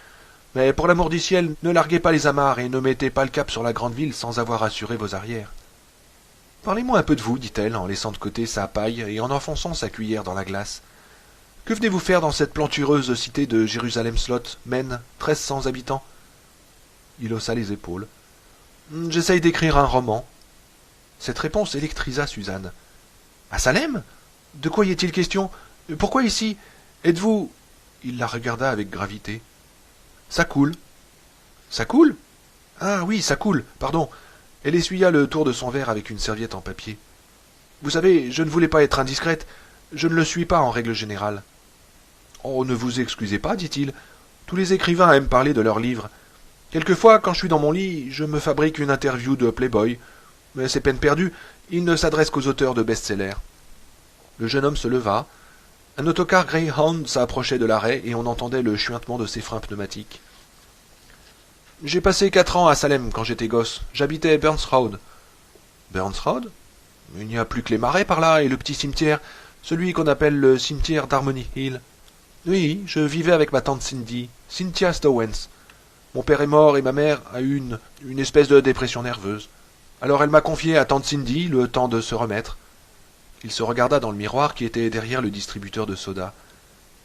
Mais pour l'amour du ciel, ne larguez pas les amarres et ne mettez pas le cap sur la grande ville sans avoir assuré vos arrières. Parlez-moi un peu de vous, dit-elle, en laissant de côté sa paille et en enfonçant sa cuillère dans la glace. Que venez-vous faire dans cette plantureuse cité de Jérusalem-Slot, Maine, 1300 habitants? Il haussa les épaules. J'essaye d'écrire un roman. Cette réponse électrisa Suzanne. À Salem? De quoi y est-il question? Pourquoi ici? Êtes-vous... Il la regarda avec gravité. Ça coule. Ça coule? Ah oui, ça coule, pardon. Elle essuya le tour de son verre avec une serviette en papier. Vous savez, je ne voulais pas être indiscrète. Je ne le suis pas en règle générale. Oh, ne vous excusez pas, dit-il. Tous les écrivains aiment parler de leurs livres. Quelquefois, quand je suis dans mon lit, je me fabrique une interview de Playboy. Mais c'est peine perdue, il ne s'adresse qu'aux auteurs de best-sellers. Le jeune homme se leva. Un autocar Greyhound s'approchait de l'arrêt et on entendait le chuintement de ses freins pneumatiques. J'ai passé 4 ans à Salem quand j'étais gosse. J'habitais Burns Road. Burns Road? Il n'y a plus que les marais par là et le petit cimetière, celui qu'on appelle le cimetière d'Harmony Hill. Oui, je vivais avec ma tante Cindy, Cynthia Stowens. Mon père est mort et ma mère a eu une espèce de dépression nerveuse. Alors elle m'a confié à tante Cindy le temps de se remettre. Il se regarda dans le miroir qui était derrière le distributeur de soda.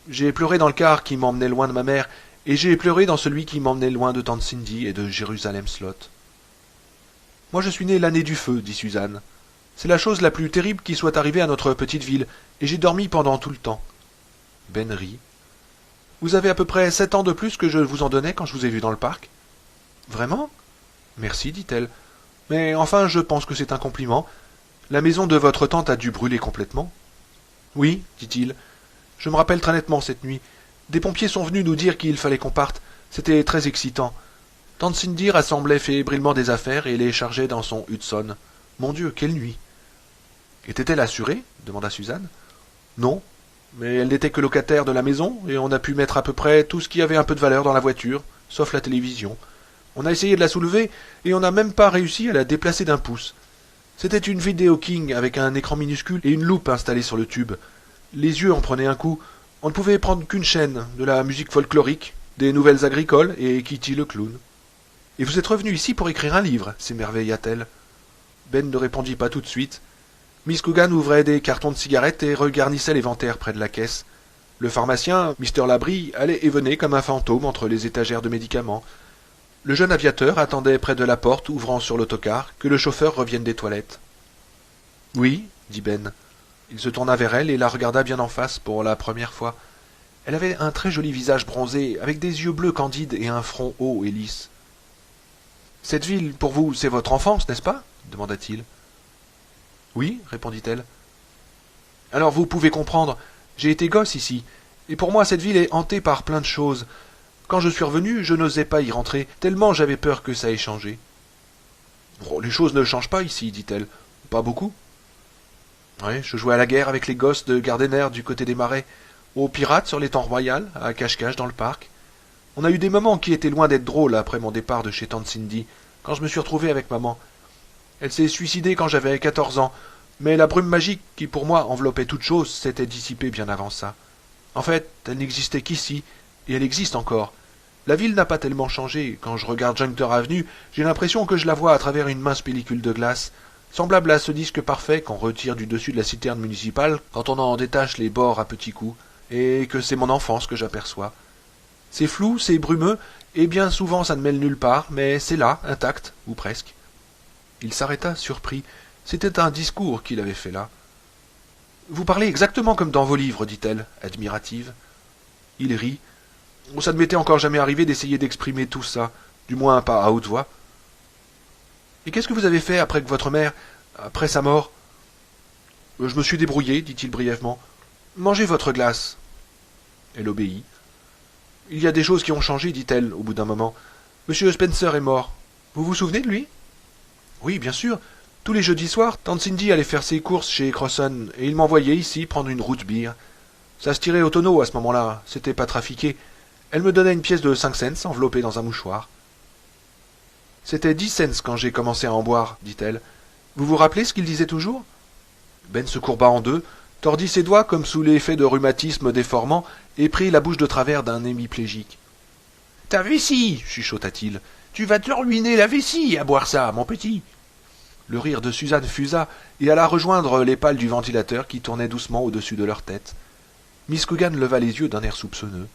J'ai pleuré dans le car qui m'emmenait loin de ma mère, et j'ai pleuré dans celui qui m'emmenait loin de tante Cindy et de Jérusalem-Slot. Moi je suis né l'année du feu, dit Suzanne. C'est la chose la plus terrible qui soit arrivée à notre petite ville, et j'ai dormi pendant tout le temps. Ben rit. Vous avez à peu près 7 ans de plus que je vous en donnais quand je vous ai vu dans le parc. Vraiment? Merci, dit-elle. Mais enfin, je pense que c'est un compliment. La maison de votre tante a dû brûler complètement. Oui, dit-il. Je me rappelle très nettement cette nuit. Des pompiers sont venus nous dire qu'il fallait qu'on parte. C'était très excitant. Tante Cindy rassemblait fébrilement des affaires et les chargeait dans son Hudson. Mon Dieu, quelle nuit! Était-elle assurée? Demanda Suzanne. Non, mais elle n'était que locataire de la maison, et on a pu mettre à peu près tout ce qui avait un peu de valeur dans la voiture, sauf la télévision. On a essayé de la soulever, et on n'a même pas réussi à la déplacer d'un pouce. C'était une Vidéo King avec un écran minuscule et une loupe installée sur le tube. Les yeux en prenaient un coup. On ne pouvait prendre qu'une chaîne, de la musique folklorique, des nouvelles agricoles et Kitty le clown. Et vous êtes revenu ici pour écrire un livre, s'émerveilla-t-elle. Ben ne répondit pas tout de suite. Miss Coogan ouvrait des cartons de cigarettes et regarnissait l'inventaire près de la caisse. Le pharmacien, Mr. Labrie, allait et venait comme un fantôme entre les étagères de médicaments. Le jeune aviateur attendait près de la porte ouvrant sur l'autocar que le chauffeur revienne des toilettes. « Oui, dit Ben. » Il se tourna vers elle et la regarda bien en face pour la première fois. Elle avait un très joli visage bronzé, avec des yeux bleus candides et un front haut et lisse. « Cette ville, pour vous, c'est votre enfance, n'est-ce pas ?» demanda-t-il. « Oui, répondit-elle. »« Alors vous pouvez comprendre, j'ai été gosse ici, et pour moi cette ville est hantée par plein de choses. Quand je suis revenu, je n'osais pas y rentrer, tellement j'avais peur que ça ait changé. »« Oh, les choses ne changent pas ici, dit-elle. Pas beaucoup. » Oui, je jouais à la guerre avec les gosses de Gardiner du côté des marais, aux pirates sur l'étang royal, à cache-cache dans le parc. On a eu des moments qui étaient loin d'être drôles après mon départ de chez tante Cindy, quand je me suis retrouvé avec maman. Elle s'est suicidée quand j'avais 14 ans, mais la brume magique qui pour moi enveloppait toute chose s'était dissipée bien avant ça. En fait, elle n'existait qu'ici, et elle existe encore. La ville n'a pas tellement changé. Quand je regarde Junction Avenue, j'ai l'impression que je la vois à travers une mince pellicule de glace. semblable à ce disque parfait qu'on retire du dessus de la citerne municipale quand on en détache les bords à petits coups, et que c'est mon enfance que j'aperçois. C'est flou, c'est brumeux, et bien souvent ça ne mène nulle part, mais c'est là, intact, ou presque. Il s'arrêta, surpris. C'était un discours qu'il avait fait là. Vous parlez exactement comme dans vos livres, dit-elle, admirative. Il rit. Ça ne m'était encore jamais arrivé d'essayer d'exprimer tout ça, du moins pas à haute voix. Et qu'est-ce que vous avez fait après que votre mère, après sa mort? Je me suis débrouillé, dit-il brièvement. Mangez votre glace. Elle obéit. Il y a des choses qui ont changé, dit-elle, au bout d'un moment. Monsieur Spencer est mort. Vous vous souvenez de lui? Oui, bien sûr. Tous les jeudis soirs, tante Cindy allait faire ses courses chez Crosson, et il m'envoyait ici prendre une root beer. Ça se tirait au tonneau à ce moment-là, c'était pas trafiqué. Elle me donnait une pièce de 5 cents enveloppée dans un mouchoir. C'était 10 cents quand j'ai commencé à en boire, dit-elle. Vous vous rappelez ce qu'il disait toujours? Ben se courba en deux, tordit ses doigts comme sous l'effet de rhumatisme déformant, et prit la bouche de travers d'un hémiplégique. Ta vessie, chuchota-t-il. Tu vas te ruiner la vessie à boire ça, mon petit. Le rire de Suzanne fusa et alla rejoindre les pales du ventilateur qui tournait doucement au-dessus de leur tête. Miss Coogan leva les yeux d'un air soupçonneux.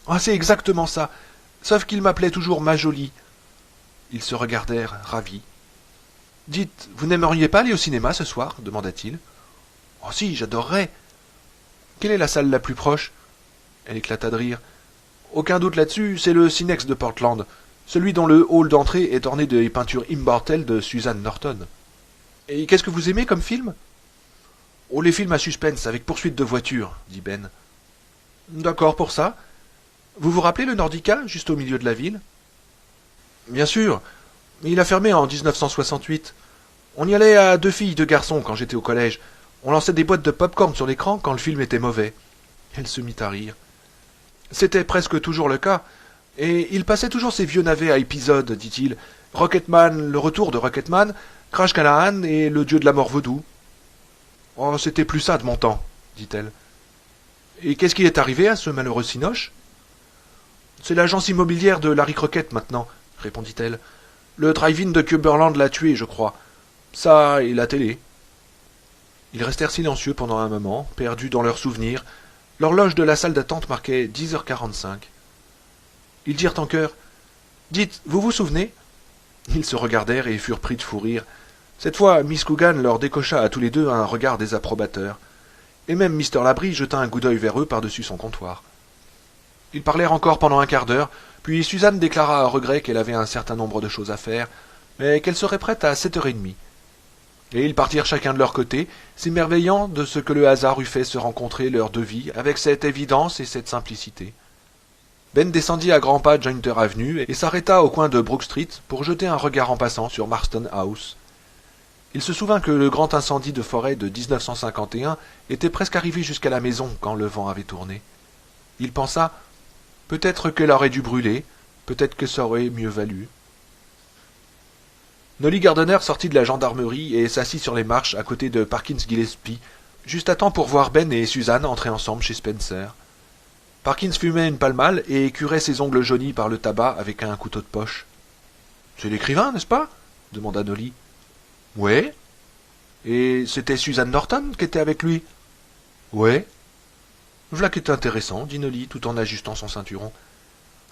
Ah, c'est exactement ça, sauf qu'il m'appelait toujours ma jolie. Ils se regardèrent, ravis. Dites, vous n'aimeriez pas aller au cinéma ce soir? Demanda-t-il. Oh si, j'adorerais. Quelle est la salle la plus proche? Elle éclata de rire. Aucun doute là-dessus, c'est le Cinex de Portland, celui dont le hall d'entrée est orné des peintures immortelles de Suzanne Norton. Et qu'est-ce que vous aimez comme film? Oh, les films à suspense, avec poursuite de voiture, dit Ben. D'accord pour ça. Vous vous rappelez le Nordica, juste au milieu de la ville? Bien sûr. Il a fermé en 1968. On y allait à 2 filles, 2 garçons quand j'étais au collège. On lançait des boîtes de pop-corn sur l'écran quand le film était mauvais. Elle se mit à rire. C'était presque toujours le cas. Et il passait toujours ces vieux navets à épisodes, dit-il. Rocketman, le retour de Rocketman, Crash Callahan et le dieu de la mort vaudou. Oh, c'était plus ça de mon temps, dit-elle. Et qu'est-ce qui est arrivé à ce malheureux cinoche? C'est l'agence immobilière de Larry Crockett maintenant, répondit-elle. Le drive-in de Cumberland l'a tué, je crois. Ça et la télé. Ils restèrent silencieux pendant un moment, perdus dans leurs souvenirs. L'horloge de la salle d'attente marquait 10h45. Ils dirent en chœur « Dites, vous vous souvenez ?» Ils se regardèrent et furent pris de fou rire. Cette fois, Miss Coogan leur décocha à tous les deux un regard désapprobateur. Et même Mr. Labrie jeta un coup d'œil vers eux par-dessus son comptoir. Ils parlèrent encore pendant un quart d'heure, puis Suzanne déclara à regret qu'elle avait un certain nombre de choses à faire, mais qu'elle serait prête à 7h30. Et ils partirent chacun de leur côté, s'émerveillant de ce que le hasard eût fait se rencontrer leurs deux vies avec cette évidence et cette simplicité. Ben descendit à grands pas Jointer Avenue et s'arrêta au coin de Brook Street pour jeter un regard en passant sur Marston House. Il se souvint que le grand incendie de forêt de 1951 était presque arrivé jusqu'à la maison quand le vent avait tourné. Il pensa « Peut-être qu'elle aurait dû brûler, peut-être que ça aurait mieux valu. » Nolly Gardiner sortit de la gendarmerie et s'assit sur les marches à côté de Parkins Gillespie, juste à temps pour voir Ben et Suzanne entrer ensemble chez Spencer. Parkins fumait une pale mâle et curait ses ongles jaunis par le tabac avec un couteau de poche. « C'est l'écrivain, n'est-ce pas ?» demanda Nolly. « Ouais. »« Et c'était Suzanne Norton qui était avec lui ?»« Ouais. »« V'là qui est intéressant, » dit Nolly tout en ajustant son ceinturon.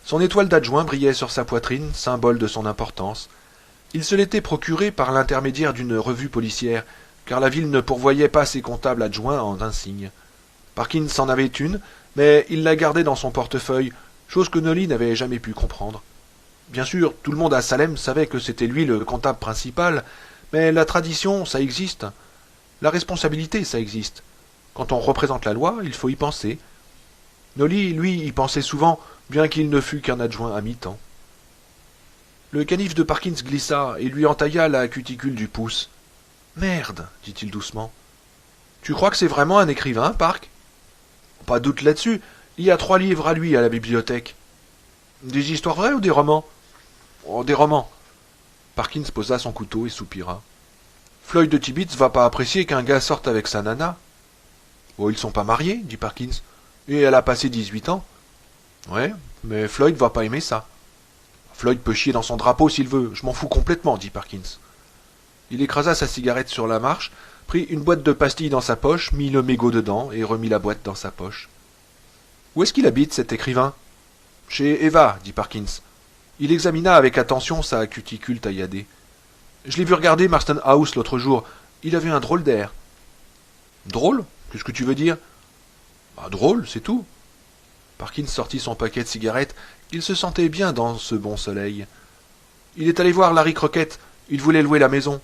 Son étoile d'adjoint brillait sur sa poitrine, symbole de son importance. Il se l'était procurée par l'intermédiaire d'une revue policière, car la ville ne pourvoyait pas ses comptables adjoints en insigne. Parkins en avait une, mais il la gardait dans son portefeuille, chose que Nolly n'avait jamais pu comprendre. Bien sûr, tout le monde à Salem savait que c'était lui le comptable principal, mais la tradition, ça existe. La responsabilité, ça existe. Quand on représente la loi, il faut y penser. Nolly, lui, y pensait souvent, bien qu'il ne fût qu'un adjoint à mi-temps. Le canif de Parkins glissa et lui entailla la cuticule du pouce. « Merde, dit-il doucement. Tu crois que c'est vraiment un écrivain, Park? Pas de doute là-dessus. Il y a 3 livres à lui à la bibliothèque. Des histoires vraies ou des romans? Oh, des romans. Parkins posa son couteau et soupira. Floyd de Tibbits va pas apprécier qu'un gars sorte avec sa nana. Oh, ils sont pas mariés, dit Parkins. Et elle a passé 18 ans. Ouais, mais Floyd va pas aimer ça. Floyd peut chier dans son drapeau s'il veut, je m'en fous complètement, dit Parkins. Il écrasa sa cigarette sur la marche, prit une boîte de pastilles dans sa poche, mit le mégot dedans et remit la boîte dans sa poche. « Où est-ce qu'il habite, cet écrivain ?»« Chez Eva, » dit Parkins. Il examina avec attention sa cuticule tailladée. « Je l'ai vu regarder Marston House l'autre jour. Il avait un drôle d'air. »« Drôle ? Qu'est-ce que tu veux dire ?»« Bah, drôle, c'est tout. » Parkins sortit son paquet de cigarettes. Il se sentait bien dans ce bon soleil. Il est allé voir Larry Crockett. Il voulait louer la maison.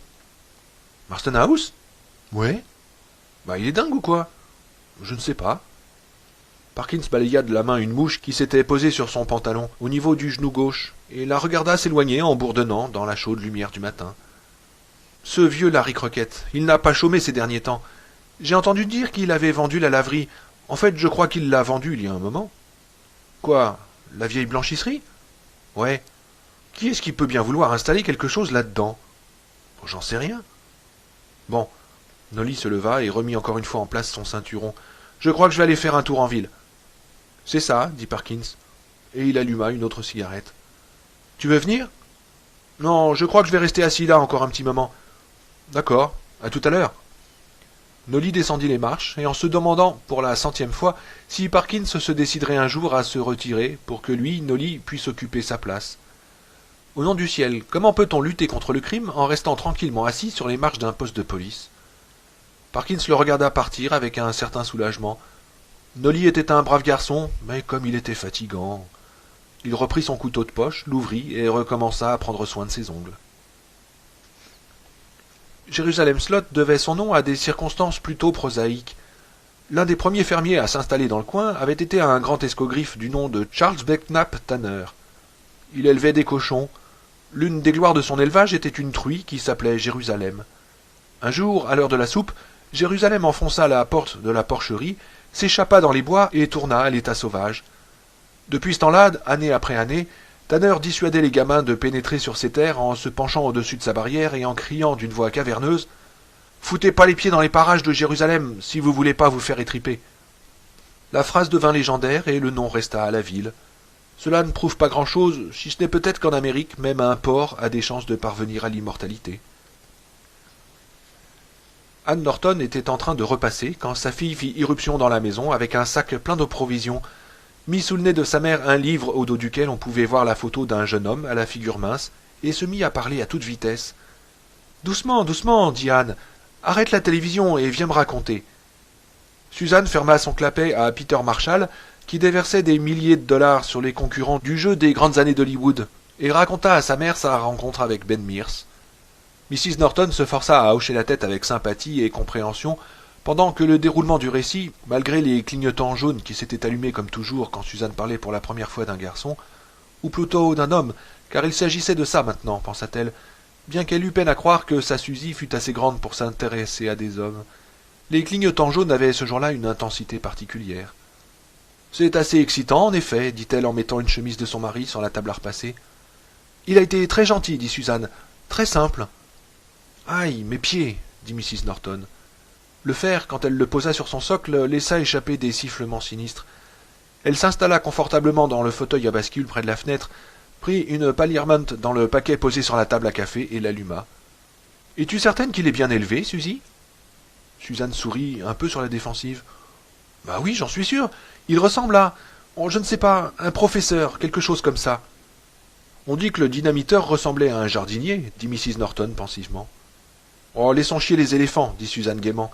« Marston House ? » ?»« Ouais. »« Bah, il est dingue ou quoi ?»« Je ne sais pas. » Parkins balaya de la main une mouche qui s'était posée sur son pantalon, au niveau du genou gauche, et la regarda s'éloigner en bourdonnant dans la chaude lumière du matin. Ce vieux Larry Crockett, il n'a pas chômé ces derniers temps. J'ai entendu dire qu'il avait vendu la laverie. En fait, je crois qu'il l'a vendue il y a un moment. Quoi, la vieille blanchisserie? Ouais. Qui est-ce qui peut bien vouloir installer quelque chose là-dedans? J'en sais rien. Bon. Nolly se leva et remit encore une fois en place son ceinturon. Je crois que je vais aller faire un tour en ville. C'est ça, dit Parkins, et il alluma une autre cigarette. Tu veux venir? Non, je crois que je vais rester assis là encore un petit moment. D'accord, à tout à l'heure. Nolly descendit les marches, et en se demandant, pour la 100e fois, si Parkins se déciderait un jour à se retirer pour que lui, Nolly, puisse occuper sa place. Au nom du ciel, comment peut-on lutter contre le crime en restant tranquillement assis sur les marches d'un poste de police? Parkins le regarda partir avec un certain soulagement. Nolly était un brave garçon, mais comme il était fatigant. Il reprit son couteau de poche, l'ouvrit et recommença à prendre soin de ses ongles. Jérusalem Slot devait son nom à des circonstances plutôt prosaïques. L'un des premiers fermiers à s'installer dans le coin avait été un grand escogriffe du nom de Charles Belknap Tanner. Il élevait des cochons. L'une des gloires de son élevage était une truie qui s'appelait Jérusalem. Un jour, à l'heure de la soupe, Jérusalem enfonça la porte de la porcherie, s'échappa dans les bois et tourna à l'état sauvage. Depuis ce temps-là, année après année, Tanner dissuadait les gamins de pénétrer sur ses terres en se penchant au-dessus de sa barrière et en criant d'une voix caverneuse « Foutez pas les pieds dans les parages de Jérusalem si vous voulez pas vous faire étriper !» La phrase devint légendaire et le nom resta à la ville. Cela ne prouve pas grand-chose, si ce n'est peut-être qu'en Amérique, même un porc a des chances de parvenir à l'immortalité. Anne Norton était en train de repasser quand sa fille fit irruption dans la maison avec un sac plein de provisions, mit sous le nez de sa mère un livre au dos duquel on pouvait voir la photo d'un jeune homme à la figure mince, et se mit à parler à toute vitesse. « Doucement, doucement, dit Anne. Arrête la télévision et viens me raconter. » Suzanne ferma son clapet à Peter Marshall, qui déversait des milliers de dollars sur les concurrents du jeu des grandes années d'Hollywood, et raconta à sa mère sa rencontre avec Ben Mears. Mrs. Norton se força à hocher la tête avec sympathie et compréhension, pendant que le déroulement du récit, malgré les clignotants jaunes qui s'étaient allumés comme toujours quand Suzanne parlait pour la première fois d'un garçon, ou plutôt d'un homme, car il s'agissait de ça maintenant, pensa-t-elle, bien qu'elle eût peine à croire que sa Suzy fût assez grande pour s'intéresser à des hommes. Les clignotants jaunes avaient ce jour-là une intensité particulière. « C'est assez excitant, en effet, dit-elle en mettant une chemise de son mari sur la table à repasser. « Il a été très gentil, dit Suzanne, très simple. »« Aïe, mes pieds, dit Mrs. Norton. Le fer, quand elle le posa sur son socle, laissa échapper des sifflements sinistres. Elle s'installa confortablement dans le fauteuil à bascule près de la fenêtre, prit une Parliament dans le paquet posé sur la table à café et l'alluma. « Es-tu certaine qu'il est bien élevé, Suzy ?» Suzanne sourit, un peu sur la défensive. « Bah oui, j'en suis sûre. Il ressemble à... Oh, je ne sais pas, un professeur, quelque chose comme ça. »« On dit que le dynamiteur ressemblait à un jardinier, dit Mrs. Norton pensivement. « Oh, laissons chier les éléphants, dit Suzanne gaiement.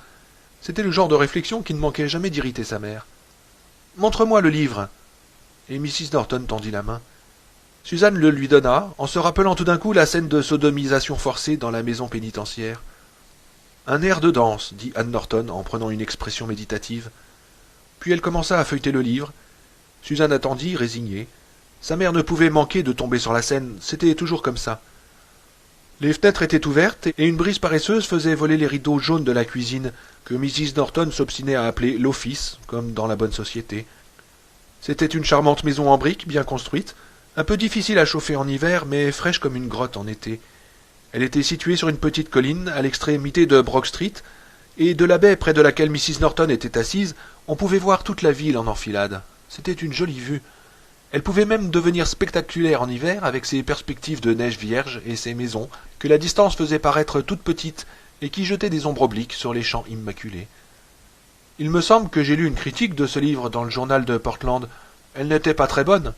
C'était le genre de réflexion qui ne manquait jamais d'irriter sa mère. « Montre-moi le livre. » Et Mrs. Norton tendit la main. Suzanne le lui donna, en se rappelant tout d'un coup la scène de sodomisation forcée dans la maison pénitentiaire. « Un air de danse, dit Anne Norton en prenant une expression méditative. Puis elle commença à feuilleter le livre. Suzanne attendit, résignée. Sa mère ne pouvait manquer de tomber sur la scène, c'était toujours comme ça. Les fenêtres étaient ouvertes et une brise paresseuse faisait voler les rideaux jaunes de la cuisine que Mrs. Norton s'obstinait à appeler l'office, comme dans la bonne société. C'était une charmante maison en briques, bien construite, un peu difficile à chauffer en hiver, mais fraîche comme une grotte en été. Elle était située sur une petite colline à l'extrémité de Brock Street, et de la baie près de laquelle Mrs. Norton était assise, on pouvait voir toute la ville en enfilade. C'était une jolie vue. Elle pouvait même devenir spectaculaire en hiver avec ses perspectives de neige vierge et ses maisons, que la distance faisait paraître toute petite et qui jetait des ombres obliques sur les champs immaculés. Il me semble que j'ai lu une critique de ce livre dans le journal de Portland. Elle n'était pas très bonne.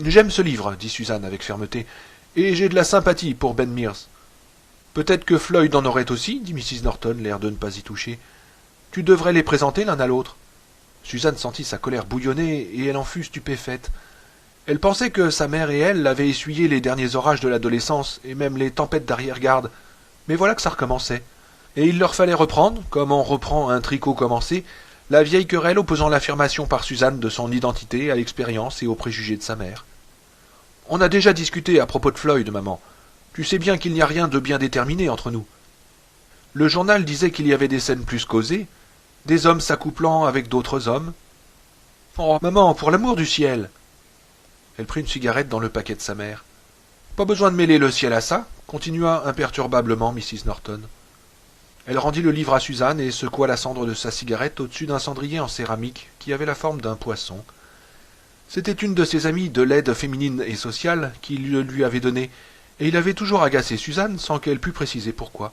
J'aime ce livre, dit Suzanne avec fermeté, et j'ai de la sympathie pour Ben Mears. Peut-être que Floyd en aurait aussi, dit Mrs. Norton, l'air de ne pas y toucher. Tu devrais les présenter l'un à l'autre. Suzanne sentit sa colère bouillonner, et elle en fut stupéfaite. Elle pensait que sa mère et elle avaient essuyé les derniers orages de l'adolescence, et même les tempêtes d'arrière-garde. Mais voilà que ça recommençait. Et il leur fallait reprendre, comme on reprend un tricot commencé, la vieille querelle opposant l'affirmation par Suzanne de son identité à l'expérience et aux préjugés de sa mère. On a déjà discuté à propos de Floyd, maman. Tu sais bien qu'il n'y a rien de bien déterminé entre nous. Le journal disait qu'il y avait des scènes plus causées, des hommes s'accouplant avec d'autres hommes. Oh, maman, pour l'amour du ciel! Elle prit une cigarette dans le paquet de sa mère. Pas besoin de mêler le ciel à ça, continua imperturbablement Mrs. Norton. Elle rendit le livre à Suzanne et secoua la cendre de sa cigarette au-dessus d'un cendrier en céramique qui avait la forme d'un poisson. C'était une de ses amies de l'aide féminine et sociale qui le lui avait donné, et il avait toujours agacé Suzanne sans qu'elle pût préciser pourquoi.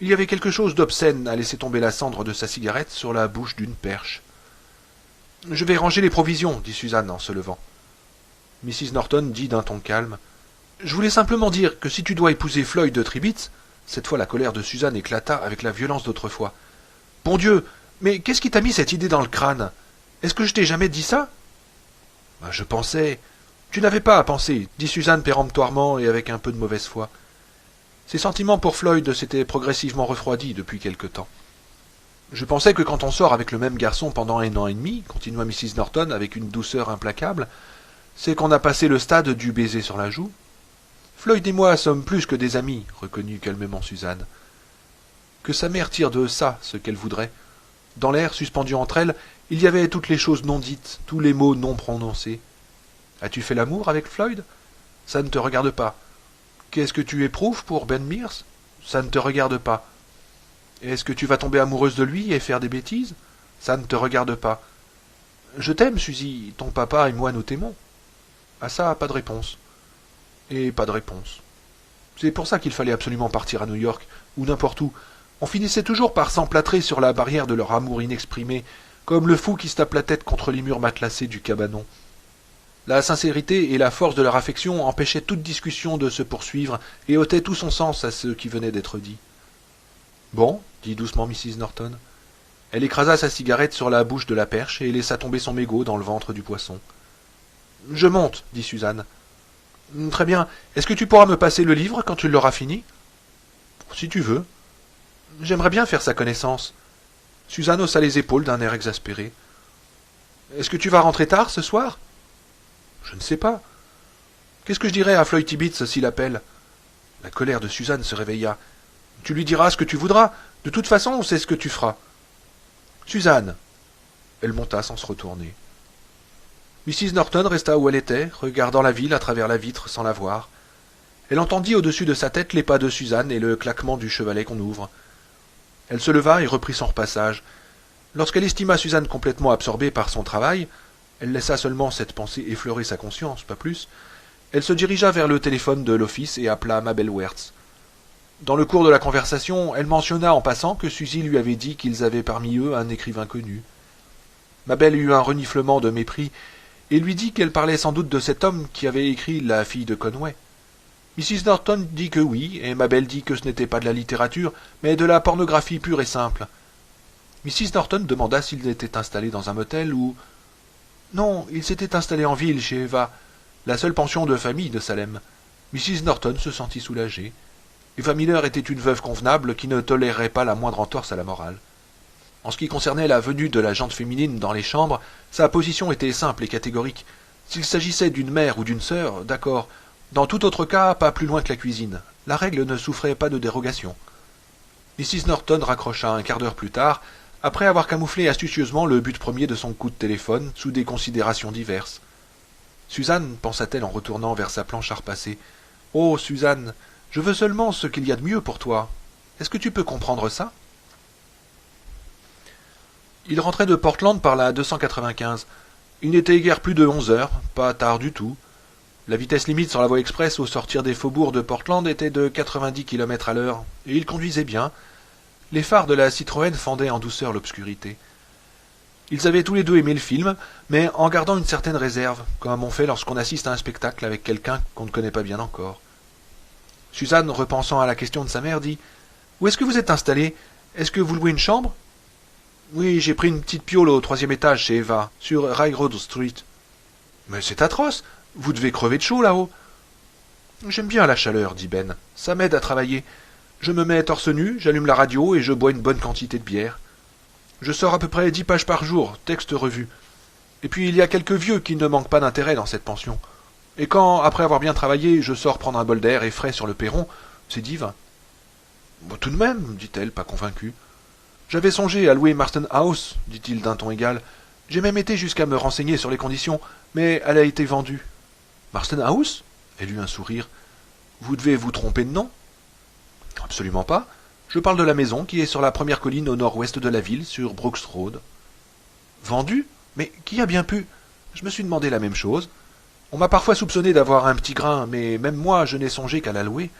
Il y avait quelque chose d'obscène à laisser tomber la cendre de sa cigarette sur la bouche d'une perche. « Je vais ranger les provisions, » dit Suzanne en se levant. Mrs. Norton dit d'un ton calme. « Je voulais simplement dire que si tu dois épouser Floyd de Tribitz, » cette fois la colère de Suzanne éclata avec la violence d'autrefois. « Bon Dieu, mais qu'est-ce qui t'a mis cette idée dans le crâne? Est-ce que je t'ai jamais dit ça ?»« Je pensais... » »« Tu n'avais pas à penser, » dit Suzanne péremptoirement et avec un peu de mauvaise foi. Ses sentiments pour Floyd s'étaient progressivement refroidis depuis quelque temps. « Je pensais que quand on sort avec le même garçon pendant 1 an et demi, » continua Mrs. Norton avec une douceur implacable, « c'est qu'on a passé le stade du baiser sur la joue. »« Floyd et moi sommes plus que des amis, » reconnut calmement Suzanne. Que sa mère tire de ça ce qu'elle voudrait. Dans l'air, suspendu entre elles, il y avait toutes les choses non dites, tous les mots non prononcés. « As-tu fait l'amour avec Floyd ? Ça ne te regarde pas. Qu'est-ce que tu éprouves pour Ben Mears ? Ça ne te regarde pas. Est-ce que tu vas tomber amoureuse de lui et faire des bêtises ? Ça ne te regarde pas. Je t'aime, Suzy, ton papa et moi nous t'aimons. À ça, pas de réponse. Et pas de réponse. C'est pour ça qu'il fallait absolument partir à New York, ou n'importe où. On finissait toujours par s'emplâtrer sur la barrière de leur amour inexprimé, comme le fou qui se tape la tête contre les murs matelassés du cabanon. La sincérité et la force de leur affection empêchaient toute discussion de se poursuivre et ôtaient tout son sens à ce qui venait d'être dit. « Bon, » dit doucement Mrs. Norton. Elle écrasa sa cigarette sur la bouche de la perche et laissa tomber son mégot dans le ventre du poisson. « Je monte, » dit Suzanne. « Très bien. Est-ce que tu pourras me passer le livre quand tu l'auras fini ? »« Si tu veux. »« J'aimerais bien faire sa connaissance. » Suzanne haussa les épaules d'un air exaspéré. « Est-ce que tu vas rentrer tard ce soir ? » « Je ne sais pas. Qu'est-ce que je dirais à Floyd Tibbits s'il appelle ?» La colère de Suzanne se réveilla. « Tu lui diras ce que tu voudras. De toute façon, on sait ce que tu feras. »« Suzanne !» Elle monta sans se retourner. Mrs. Norton resta où elle était, regardant la ville à travers la vitre sans la voir. Elle entendit au-dessus de sa tête les pas de Suzanne et le claquement du chevalet qu'on ouvre. Elle se leva et reprit son repassage. Lorsqu'elle estima Suzanne complètement absorbée par son travail, elle laissa seulement cette pensée effleurer sa conscience, pas plus. Elle se dirigea vers le téléphone de l'office et appela Mabel Wertz. Dans le cours de la conversation, elle mentionna en passant que Suzy lui avait dit qu'ils avaient parmi eux un écrivain connu. Mabel eut un reniflement de mépris et lui dit qu'elle parlait sans doute de cet homme qui avait écrit La fille de Conway. Mrs. Norton dit que oui, et Mabel dit que ce n'était pas de la littérature, mais de la pornographie pure et simple. Mrs. Norton demanda s'ils étaient installés dans un motel ou... Non, ils s'étaient installés en ville, chez Eva, la seule pension de famille de Salem. Mrs. Norton se sentit soulagée. Eva Miller était une veuve convenable qui ne tolérerait pas la moindre entorse à la morale. En ce qui concernait la venue de la gente féminine dans les chambres, sa position était simple et catégorique. S'il s'agissait d'une mère ou d'une sœur, d'accord. Dans tout autre cas, pas plus loin que la cuisine. La règle ne souffrait pas de dérogation. Mrs. Norton raccrocha un quart d'heure plus tard, après avoir camouflé astucieusement le but premier de son coup de téléphone sous des considérations diverses. Suzanne, pensa-t-elle en retournant vers sa planche à repasser. « Oh, Suzanne, je veux seulement ce qu'il y a de mieux pour toi. Est-ce que tu peux comprendre ça ?» Il rentrait de Portland par la 295. Il n'était guère plus de 11 heures, pas tard du tout. La vitesse limite sur la voie express au sortir des faubourgs de Portland était de 90 km/h, et il conduisait bien. Les phares de la Citroën fendaient en douceur l'obscurité. Ils avaient tous les deux aimé le film, mais en gardant une certaine réserve, comme on fait lorsqu'on assiste à un spectacle avec quelqu'un qu'on ne connaît pas bien encore. Suzanne, repensant à la question de sa mère, dit « Où est-ce que vous êtes installé? Est-ce que vous louez une chambre ?»« Oui, j'ai pris une petite piole au 3e étage chez Eva, sur Railroad Street. »« Mais c'est atroce. Vous devez crever de chaud là-haut. »« J'aime bien la chaleur, dit Ben. Ça m'aide à travailler. Je me mets torse nu, j'allume la radio et je bois une bonne quantité de bière. Je sors à peu près 10 pages par jour, texte revu. Et puis il y a quelques vieux qui ne manquent pas d'intérêt dans cette pension. Et quand, après avoir bien travaillé, je sors prendre un bol d'air et frais sur le perron, c'est divin. Bon, tout de même, dit-elle, pas convaincue. J'avais songé à louer Marston House, dit-il d'un ton égal. J'ai même été jusqu'à me renseigner sur les conditions, mais elle a été vendue. Marston House? Elle eut un sourire. Vous devez vous tromper de nom? Absolument pas. Je parle de la maison qui est sur la première colline au nord-ouest de la ville, sur Brooks Road. Vendue? Mais qui a bien pu? Je me suis demandé la même chose. On m'a parfois soupçonné d'avoir un petit grain, mais même moi je n'ai songé qu'à la louer.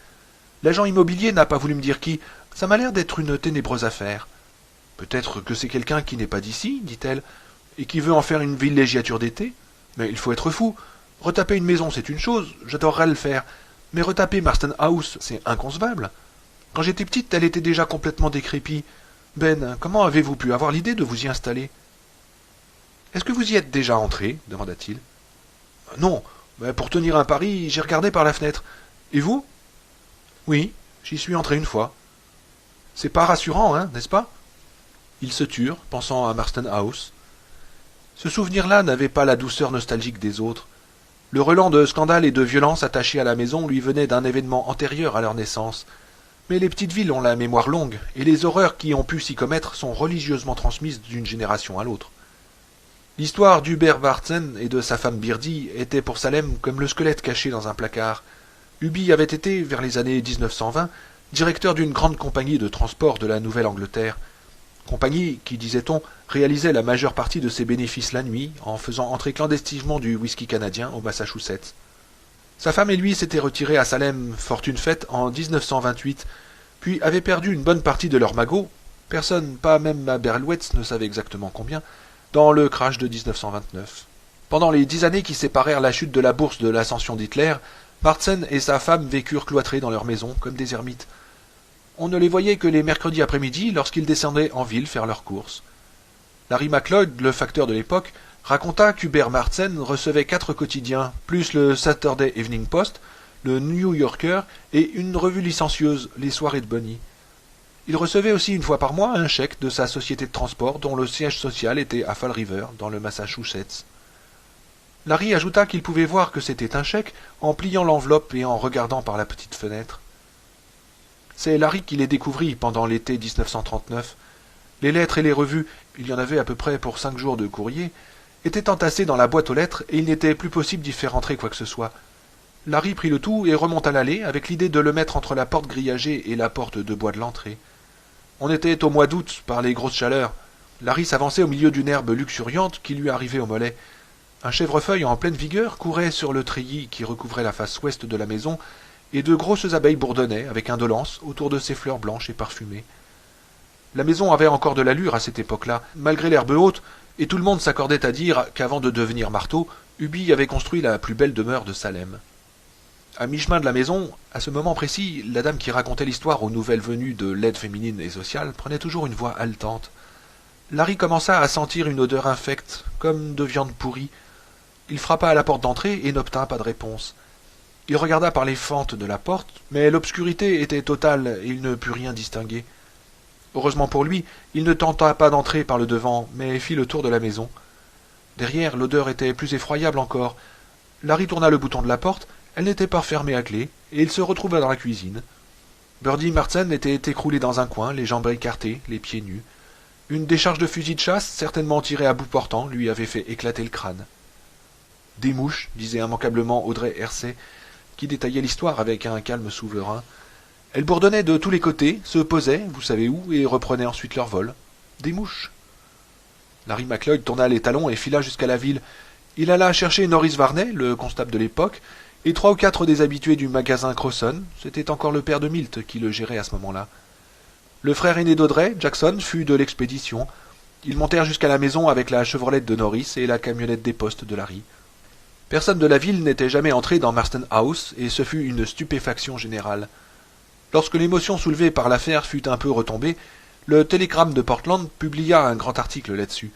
L'agent immobilier n'a pas voulu me dire qui. Ça m'a l'air d'être une ténébreuse affaire. Peut-être que c'est quelqu'un qui n'est pas d'ici, dit-elle, et qui veut en faire une villégiature d'été. Mais il faut être fou. Retaper une maison, c'est une chose, j'adorerais le faire. Mais retaper Marston House, c'est inconcevable. Quand j'étais petite, elle était déjà complètement décrépie. Ben, comment avez-vous pu avoir l'idée de vous y installer? Est-ce que vous y êtes déjà entré? Demanda-t-il. Non, mais pour tenir un pari, j'ai regardé par la fenêtre. Et vous? Oui, j'y suis entré une fois. C'est pas rassurant, hein, n'est-ce pas? Ils se turent, pensant à Marston House. Ce souvenir-là n'avait pas la douceur nostalgique des autres. Le relent de scandale et de violence attaché à la maison lui venait d'un événement antérieur à leur naissance. Mais les petites villes ont la mémoire longue, et les horreurs qui ont pu s'y commettre sont religieusement transmises d'une génération à l'autre. L'histoire d'Hubert Bartzen et de sa femme Birdie était pour Salem comme le squelette caché dans un placard. Hubie avait été, vers les années 1920, directeur d'une grande compagnie de transport de la Nouvelle-Angleterre. Compagnie qui, disait-on, réalisait la majeure partie de ses bénéfices la nuit, en faisant entrer clandestinement du whisky canadien au Massachusetts. Sa femme et lui s'étaient retirés à Salem, fortune faite, en 1928, puis avaient perdu une bonne partie de leur magot, personne, pas même ma Berlouette, ne savait exactement combien, dans le crash de 1929. Pendant les 10 années qui séparèrent la chute de la bourse de l'ascension d'Hitler, Bartzen et sa femme vécurent cloîtrés dans leur maison, comme des ermites. On ne les voyait que les mercredis après-midi lorsqu'ils descendaient en ville faire leurs courses. Larry MacLeod, le facteur de l'époque, raconta qu'Hubert Bartzen recevait 4 quotidiens, plus le Saturday Evening Post, le New Yorker et une revue licencieuse, Les Soirées de Bonnie. Il recevait aussi une fois par mois un chèque de sa société de transport dont le siège social était à Fall River, dans le Massachusetts. Larry ajouta qu'il pouvait voir que c'était un chèque en pliant l'enveloppe et en regardant par la petite fenêtre. C'est Larry qui les découvrit pendant l'été 1939. Les lettres et les revues, il y en avait à peu près pour 5 jours de courrier, étaient entassées dans la boîte aux lettres et il n'était plus possible d'y faire entrer quoi que ce soit. Larry prit le tout et remonta l'allée avec l'idée de le mettre entre la porte grillagée et la porte de bois de l'entrée. On était au mois d'août, par les grosses chaleurs. Larry s'avançait au milieu d'une herbe luxuriante qui lui arrivait au mollet. Un chèvrefeuille en pleine vigueur courait sur le treillis qui recouvrait la face ouest de la maison, et de grosses abeilles bourdonnaient avec indolence autour de ses fleurs blanches et parfumées. La maison avait encore de l'allure à cette époque-là, malgré l'herbe haute, et tout le monde s'accordait à dire qu'avant de devenir marteau, Hubie avait construit la plus belle demeure de Salem. À mi-chemin de la maison, à ce moment précis, la dame qui racontait l'histoire aux nouvelles venues de l'aide féminine et sociale prenait toujours une voix haletante. Larry commença à sentir une odeur infecte, comme de viande pourrie. Il frappa à la porte d'entrée et n'obtint pas de réponse. Il regarda par les fentes de la porte, mais l'obscurité était totale et il ne put rien distinguer. Heureusement pour lui, il ne tenta pas d'entrer par le devant, mais fit le tour de la maison. Derrière, l'odeur était plus effroyable encore. Larry tourna le bouton de la porte, elle n'était pas fermée à clé, et il se retrouva dans la cuisine. Birdie Bartzen était écroulé dans un coin, les jambes écartées, les pieds nus. Une décharge de fusil de chasse, certainement tirée à bout portant, lui avait fait éclater le crâne. « Des mouches », disait immanquablement Audrey Hersey, qui détaillait l'histoire avec un calme souverain. Elles bourdonnaient de tous les côtés, se posaient, vous savez où, et reprenaient ensuite leur vol. Des mouches. Larry MacLeod tourna les talons et fila jusqu'à la ville. Il alla chercher Norris Varney, le constable de l'époque, et 3 ou 4 des habitués du magasin Crosson, c'était encore le père de Milt qui le gérait à ce moment-là. Le frère aîné d'Audrey, Jackson, fut de l'expédition. Ils montèrent jusqu'à la maison avec la Chevrolet de Norris et la camionnette des postes de Larry. Personne de la ville n'était jamais entré dans Marston House, et ce fut une stupéfaction générale. Lorsque l'émotion soulevée par l'affaire fut un peu retombée, le Télégramme de Portland publia un grand article là-dessus.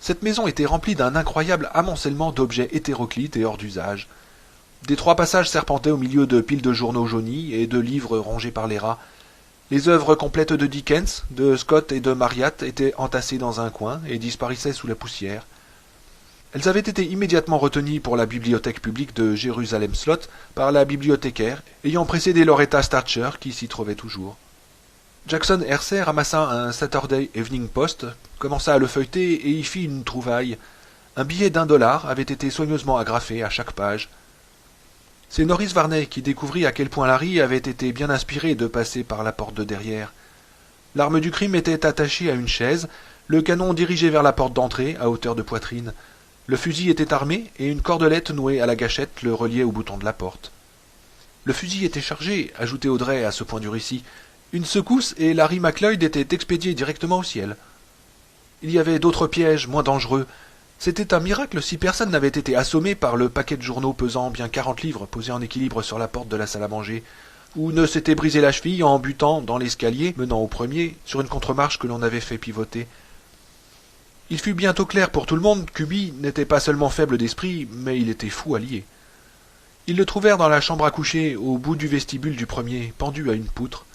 Cette maison était remplie d'un incroyable amoncellement d'objets hétéroclites et hors d'usage. Des 3 passages serpentaient au milieu de piles de journaux jaunis et de livres rongés par les rats. Les œuvres complètes de Dickens, de Scott et de Marryat étaient entassées dans un coin et disparaissaient sous la poussière. Elles avaient été immédiatement retenues pour la bibliothèque publique de Jérusalem Slot par la bibliothécaire, ayant précédé Loretta Starcher qui s'y trouvait toujours. Jackson Hersey ramassa un Saturday Evening Post, commença à le feuilleter et y fit une trouvaille. Un billet d'$1 avait été soigneusement agrafé à chaque page. C'est Norris Varney qui découvrit à quel point Larry avait été bien inspiré de passer par la porte de derrière. L'arme du crime était attachée à une chaise, le canon dirigé vers la porte d'entrée, à hauteur de poitrine. Le fusil était armé, et une cordelette nouée à la gâchette le reliait au bouton de la porte. Le fusil était chargé, ajoutait Audrey à ce point du récit. Une secousse et Larry McLeod était expédié directement au ciel. Il y avait d'autres pièges, moins dangereux. C'était un miracle si personne n'avait été assommé par le paquet de journaux pesant bien 40 livres posé en équilibre sur la porte de la salle à manger, ou ne s'était brisé la cheville en butant dans l'escalier menant au premier sur une contremarche que l'on avait fait pivoter. Il fut bientôt clair pour tout le monde qu'Uby n'était pas seulement faible d'esprit, mais il était fou allié. Ils le trouvèrent dans la chambre à coucher, au bout du vestibule du premier, pendu à une poutre.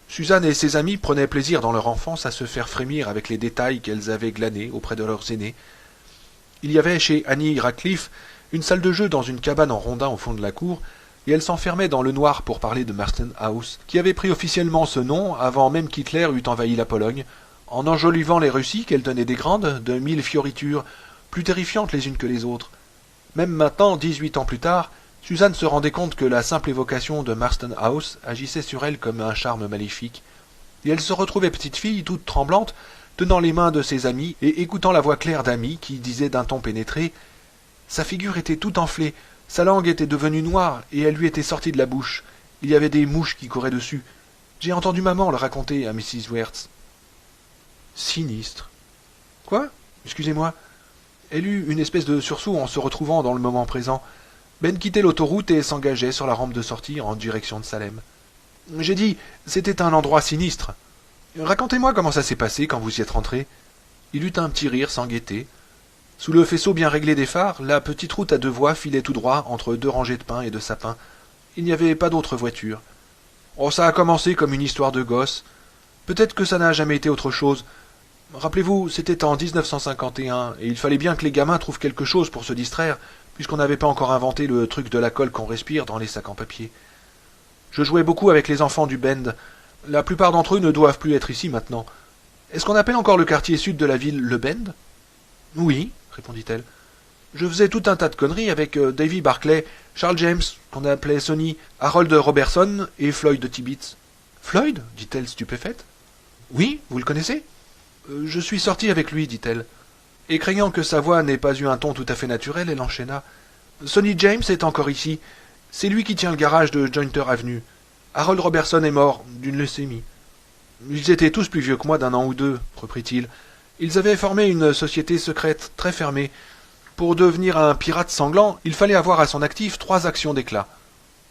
Suzanne et ses amies prenaient plaisir dans leur enfance à se faire frémir avec les détails qu'elles avaient glanés auprès de leurs aînés. Il y avait chez Annie Radcliffe une salle de jeu dans une cabane en rondin au fond de la cour, et elle s'enfermait dans le noir pour parler de Marston House, qui avait pris officiellement ce nom avant même qu'Hitler eût envahi la Pologne, en enjolivant les récits qu'elle tenait des grandes, de 1000 fioritures, plus terrifiantes les unes que les autres. Même maintenant, 18 ans plus tard, Suzanne se rendait compte que la simple évocation de Marston House agissait sur elle comme un charme maléfique, et elle se retrouvait petite fille, toute tremblante, tenant les mains de ses amis et écoutant la voix claire d'Amy qui disait d'un ton pénétré « Sa figure était toute enflée, sa langue était devenue noire et elle lui était sortie de la bouche. Il y avait des mouches qui couraient dessus. J'ai entendu maman le raconter à Mrs. Wertz. » Sinistre. Quoi? Excusez-moi. Elle eut une espèce de sursaut en se retrouvant dans le moment présent. Ben quittait l'autoroute et s'engageait sur la rampe de sortie en direction de Salem. J'ai dit, c'était un endroit sinistre. Racontez-moi comment ça s'est passé quand vous y êtes rentré. Il eut un petit rire sans gaieté. Sous le faisceau bien réglé des phares, la petite route à 2 voies filait tout droit entre 2 rangées de pins et de sapins. Il n'y avait pas d'autre voiture. Oh, ça a commencé comme une histoire de gosse. Peut-être que ça n'a jamais été autre chose. Rappelez-vous, c'était en 1951, et il fallait bien que les gamins trouvent quelque chose pour se distraire, puisqu'on n'avait pas encore inventé le truc de la colle qu'on respire dans les sacs en papier. Je jouais beaucoup avec les enfants du Bend. La plupart d'entre eux ne doivent plus être ici maintenant. Est-ce qu'on appelle encore le quartier sud de la ville le Bend? Oui, répondit-elle. Je faisais tout un tas de conneries avec Davy Barclay, Charles James, qu'on appelait Sonny, Harold Robertson et Floyd Tibbets. Floyd? dit-elle stupéfaite. Oui, vous le connaissez? Je suis sortie avec lui, dit-elle. Et craignant que sa voix n'ait pas eu un ton tout à fait naturel, elle enchaîna. Sonny James est encore ici. C'est lui qui tient le garage de Jointer Avenue. Harold Robertson est mort, d'une leucémie. Ils étaient tous plus vieux que moi d'1 an ou 2, reprit-il. Ils avaient formé une société secrète très fermée. Pour devenir un pirate sanglant, il fallait avoir à son actif 3 actions d'éclat.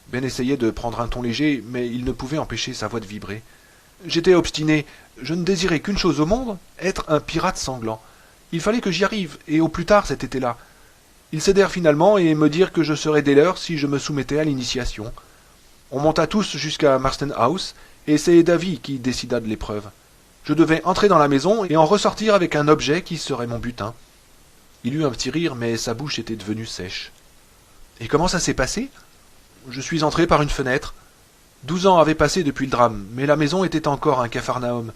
Ben essayait de prendre un ton léger, mais il ne pouvait empêcher sa voix de vibrer. J'étais obstiné. Je ne désirais qu'une chose au monde, être un pirate sanglant. Il fallait que j'y arrive, et au plus tard cet été-là. Ils cédèrent finalement et me dirent que je serais des leurs si je me soumettais à l'initiation. On monta tous jusqu'à Marston House, et c'est Davy qui décida de l'épreuve. Je devais entrer dans la maison et en ressortir avec un objet qui serait mon butin. Il eut un petit rire, mais sa bouche était devenue sèche. Et comment ça s'est passé? Je suis entré par une fenêtre. 12 ans avaient passé depuis le drame, mais la maison était encore un capharnaüm.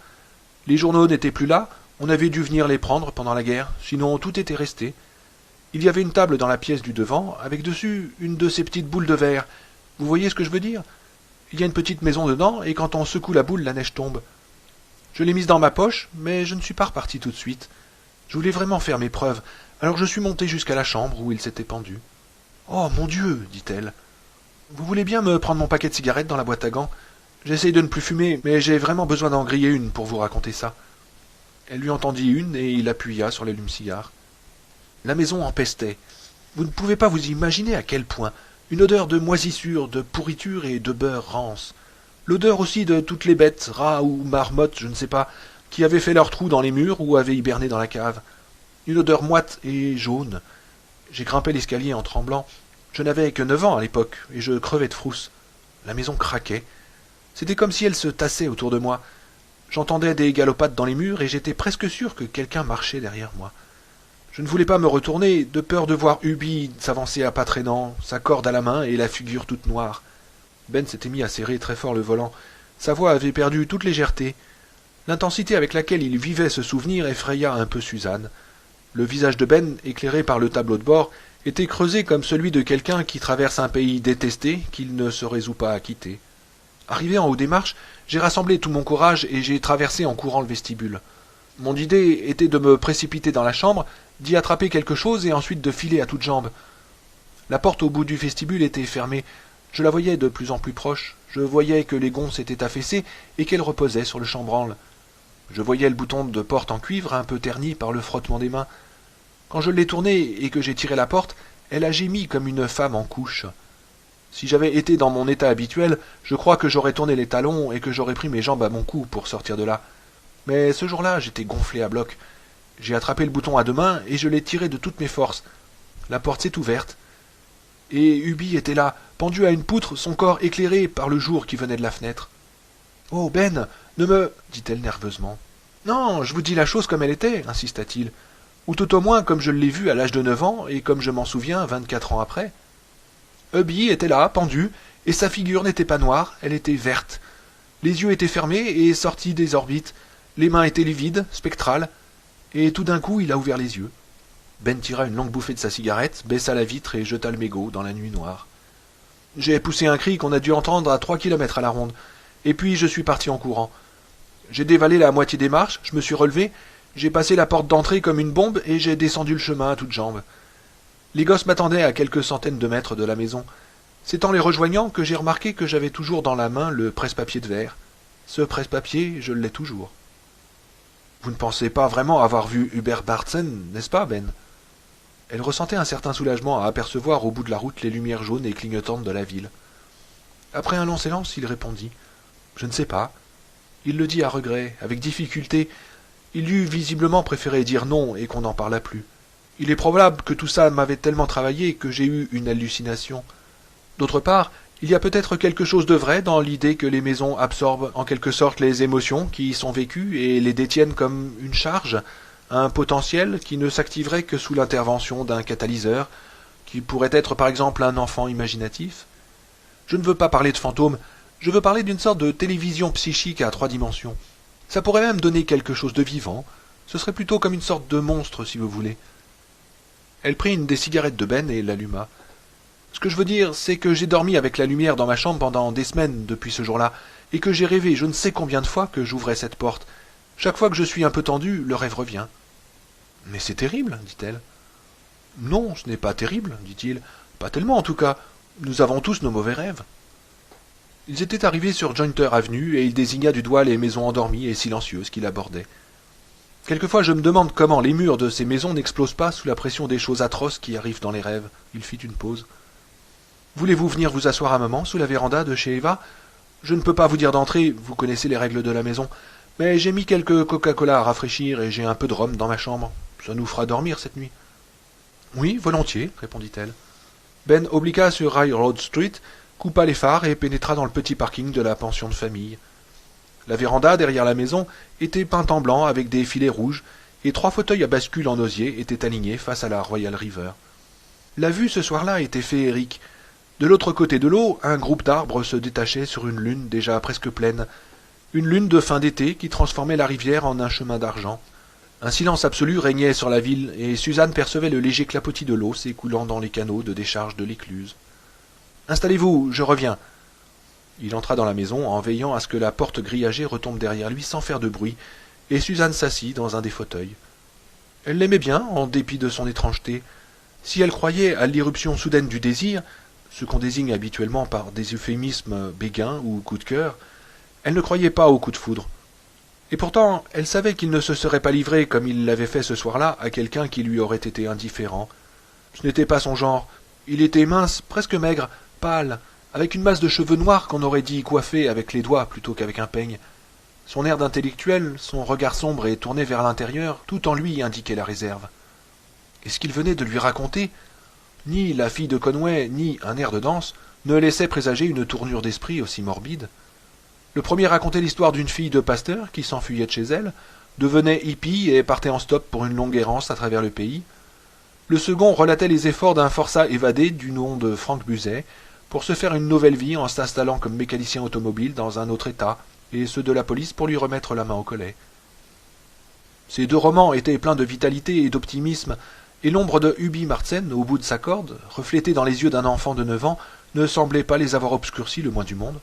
Les journaux n'étaient plus là, on avait dû venir les prendre pendant la guerre, sinon tout était resté. Il y avait une table dans la pièce du devant, avec dessus une de ces petites boules de verre. Vous voyez ce que je veux dire? Il y a une petite maison dedans, et quand on secoue la boule, la neige tombe. Je l'ai mise dans ma poche, mais je ne suis pas reparti tout de suite. Je voulais vraiment faire mes preuves, alors je suis monté jusqu'à la chambre où il s'était pendu. Oh, mon Dieu, dit-elle. Vous voulez bien me prendre mon paquet de cigarettes dans la boîte à gants? J'essaye de ne plus fumer, mais j'ai vraiment besoin d'en griller une pour vous raconter ça. Elle lui en tendit une et il appuya sur l'allume-cigare. La maison empestait. Vous ne pouvez pas vous imaginer à quel point. Une odeur de moisissure, de pourriture et de beurre rance. L'odeur aussi de toutes les bêtes, rats ou marmottes, je ne sais pas, qui avaient fait leur trou dans les murs ou avaient hiberné dans la cave. Une odeur moite et jaune. J'ai grimpé l'escalier en tremblant. Je n'avais que 9 ans à l'époque, et je crevais de frousse. La maison craquait. C'était comme si elle se tassait autour de moi. J'entendais des galopades dans les murs, et j'étais presque sûr que quelqu'un marchait derrière moi. Je ne voulais pas me retourner, de peur de voir Ubi s'avancer à pas traînants, sa corde à la main et la figure toute noire. Ben s'était mis à serrer très fort le volant. Sa voix avait perdu toute légèreté. L'intensité avec laquelle il vivait ce souvenir effraya un peu Suzanne. Le visage de Ben, éclairé par le tableau de bord, était creusé comme celui de quelqu'un qui traverse un pays détesté qu'il ne se résout pas à quitter. Arrivé en haut des marches, j'ai rassemblé tout mon courage et j'ai traversé en courant le vestibule. Mon idée était de me précipiter dans la chambre, d'y attraper quelque chose et ensuite de filer à toutes jambes. La porte au bout du vestibule était fermée. Je la voyais de plus en plus proche. Je voyais que les gonds s'étaient affaissés et qu'elle reposait sur le chambranle. Je voyais le bouton de porte en cuivre un peu terni par le frottement des mains. Quand je l'ai tournée et que j'ai tiré la porte, elle a gémi comme une femme en couche. Si j'avais été dans mon état habituel, je crois que j'aurais tourné les talons et que j'aurais pris mes jambes à mon cou pour sortir de là. Mais ce jour-là, j'étais gonflé à bloc. J'ai attrapé le bouton à 2 mains et je l'ai tiré de toutes mes forces. La porte s'est ouverte. Et Ubi était là, pendu à une poutre, son corps éclairé par le jour qui venait de la fenêtre. « Oh, Ben, ne me... » dit-elle nerveusement. « Non, je vous dis la chose comme elle était, insista-t-il. Ou tout au moins comme je l'ai vue à l'âge de 9 ans et comme je m'en souviens 24 ans après. Ubi était là, pendu, et sa figure n'était pas noire, elle était verte. Les yeux étaient fermés et sortis des orbites, les mains étaient livides, spectrales, et tout d'un coup il a ouvert les yeux. Ben tira une longue bouffée de sa cigarette, baissa la vitre et jeta le mégot dans la nuit noire. J'ai poussé un cri qu'on a dû entendre à 3 kilomètres à la ronde, et puis je suis parti en courant. J'ai dévalé la moitié des marches, je me suis relevé, j'ai passé la porte d'entrée comme une bombe et j'ai descendu le chemin à toutes jambes. Les gosses m'attendaient à quelques centaines de mètres de la maison. C'est en les rejoignant que j'ai remarqué que j'avais toujours dans la main le presse-papier de verre. Ce presse-papier, je l'ai toujours. Vous ne pensez pas vraiment avoir vu Hubert Bartsen, n'est-ce pas, Ben? Elle ressentait un certain soulagement à apercevoir au bout de la route les lumières jaunes et clignotantes de la ville. Après un long silence, il répondit. Je ne sais pas. Il le dit à regret, avec difficulté. Il eût visiblement préféré dire non et qu'on n'en parlât plus. Il est probable que tout ça m'avait tellement travaillé que j'ai eu une hallucination. D'autre part, il y a peut-être quelque chose de vrai dans l'idée que les maisons absorbent en quelque sorte les émotions qui y sont vécues et les détiennent comme une charge, un potentiel qui ne s'activerait que sous l'intervention d'un catalyseur, qui pourrait être par exemple un enfant imaginatif. Je ne veux pas parler de fantômes, je veux parler d'une sorte de télévision psychique à 3 dimensions. Ça pourrait même donner quelque chose de vivant, ce serait plutôt comme une sorte de monstre si vous voulez. Elle prit une des cigarettes de Ben et l'alluma. Ce que je veux dire, c'est que j'ai dormi avec la lumière dans ma chambre pendant des semaines depuis ce jour-là, et que j'ai rêvé je ne sais combien de fois que j'ouvrais cette porte. Chaque fois que je suis un peu tendu, le rêve revient. Mais c'est terrible, dit-elle. Non, ce n'est pas terrible, dit-il. Pas tellement en tout cas. Nous avons tous nos mauvais rêves. Ils étaient arrivés sur Jointer Avenue et il désigna du doigt les maisons endormies et silencieuses qu'il abordait. Quelquefois je me demande comment les murs de ces maisons n'explosent pas sous la pression des choses atroces qui arrivent dans les rêves. Il fit une pause. Voulez-vous venir vous asseoir un moment sous la véranda de chez Eva? Je ne peux pas vous dire d'entrer, vous connaissez les règles de la maison, mais j'ai mis quelques Coca-Cola à rafraîchir et j'ai un peu de rhum dans ma chambre. Ça nous fera dormir cette nuit. Oui, volontiers, répondit-elle. Ben obliqua sur Railroad Street, coupa les phares et pénétra dans le petit parking de la pension de famille. La véranda, derrière la maison, était peinte en blanc avec des filets rouges, et 3 fauteuils à bascule en osier étaient alignés face à la Royal River. La vue ce soir-là était féerique. De l'autre côté de l'eau, un groupe d'arbres se détachait sur une lune déjà presque pleine, une lune de fin d'été qui transformait la rivière en un chemin d'argent. Un silence absolu régnait sur la ville, et Suzanne percevait le léger clapotis de l'eau s'écoulant dans les canaux de décharge de l'écluse. « Installez-vous, je reviens !» Il entra dans la maison en veillant à ce que la porte grillagée retombe derrière lui sans faire de bruit, et Suzanne s'assit dans un des fauteuils. Elle l'aimait bien, en dépit de son étrangeté. Si elle croyait à l'irruption soudaine du désir, ce qu'on désigne habituellement par des euphémismes béguins ou coup de cœur, elle ne croyait pas au coup de foudre. Et pourtant, elle savait qu'il ne se serait pas livré comme il l'avait fait ce soir-là à quelqu'un qui lui aurait été indifférent. Ce n'était pas son genre. Il était mince, presque maigre, pâle, avec une masse de cheveux noirs qu'on aurait dit coiffés avec les doigts plutôt qu'avec un peigne. Son air d'intellectuel, son regard sombre et tourné vers l'intérieur, tout en lui indiquait la réserve. Et ce qu'il venait de lui raconter, ni la fille de Conway, ni un air de danse, ne laissaient présager une tournure d'esprit aussi morbide. Le premier racontait l'histoire d'une fille de pasteur qui s'enfuyait de chez elle, devenait hippie et partait en stop pour une longue errance à travers le pays. Le second relatait les efforts d'un forçat évadé du nom de Frank Buzet pour se faire une nouvelle vie en s'installant comme mécanicien automobile dans un autre État, et ceux de la police pour lui remettre la main au collet. Ces deux romans étaient pleins de vitalité et d'optimisme, et l'ombre de Huby Martsen, au bout de sa corde, reflétée dans les yeux d'un enfant de 9 ans, ne semblait pas les avoir obscurcis le moins du monde.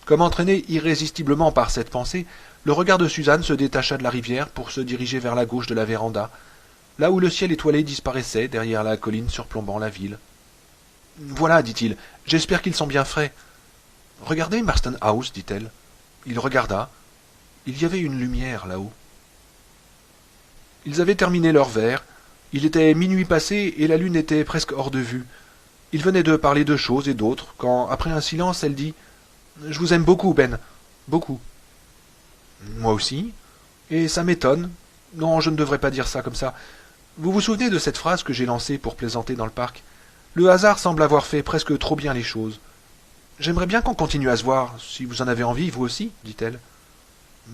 Comme entraîné irrésistiblement par cette pensée, le regard de Suzanne se détacha de la rivière pour se diriger vers la gauche de la véranda, là où le ciel étoilé disparaissait derrière la colline surplombant la ville. « Voilà, dit-il, j'espère qu'ils sont bien frais. »« Regardez Marston House, dit-elle. Il regarda. Il y avait une lumière là-haut. Ils avaient terminé leur verre. Il était minuit passé et la lune était presque hors de vue. Ils venaient de parler de choses et d'autres, quand, après un silence, elle dit « Je vous aime beaucoup, Ben. Beaucoup. »« Moi aussi. Et ça m'étonne. Non, je ne devrais pas dire ça comme ça. Vous vous souvenez de cette phrase que j'ai lancée pour plaisanter dans le parc? Le hasard semble avoir fait presque trop bien les choses. J'aimerais bien qu'on continue à se voir, si vous en avez envie, vous aussi, dit-elle.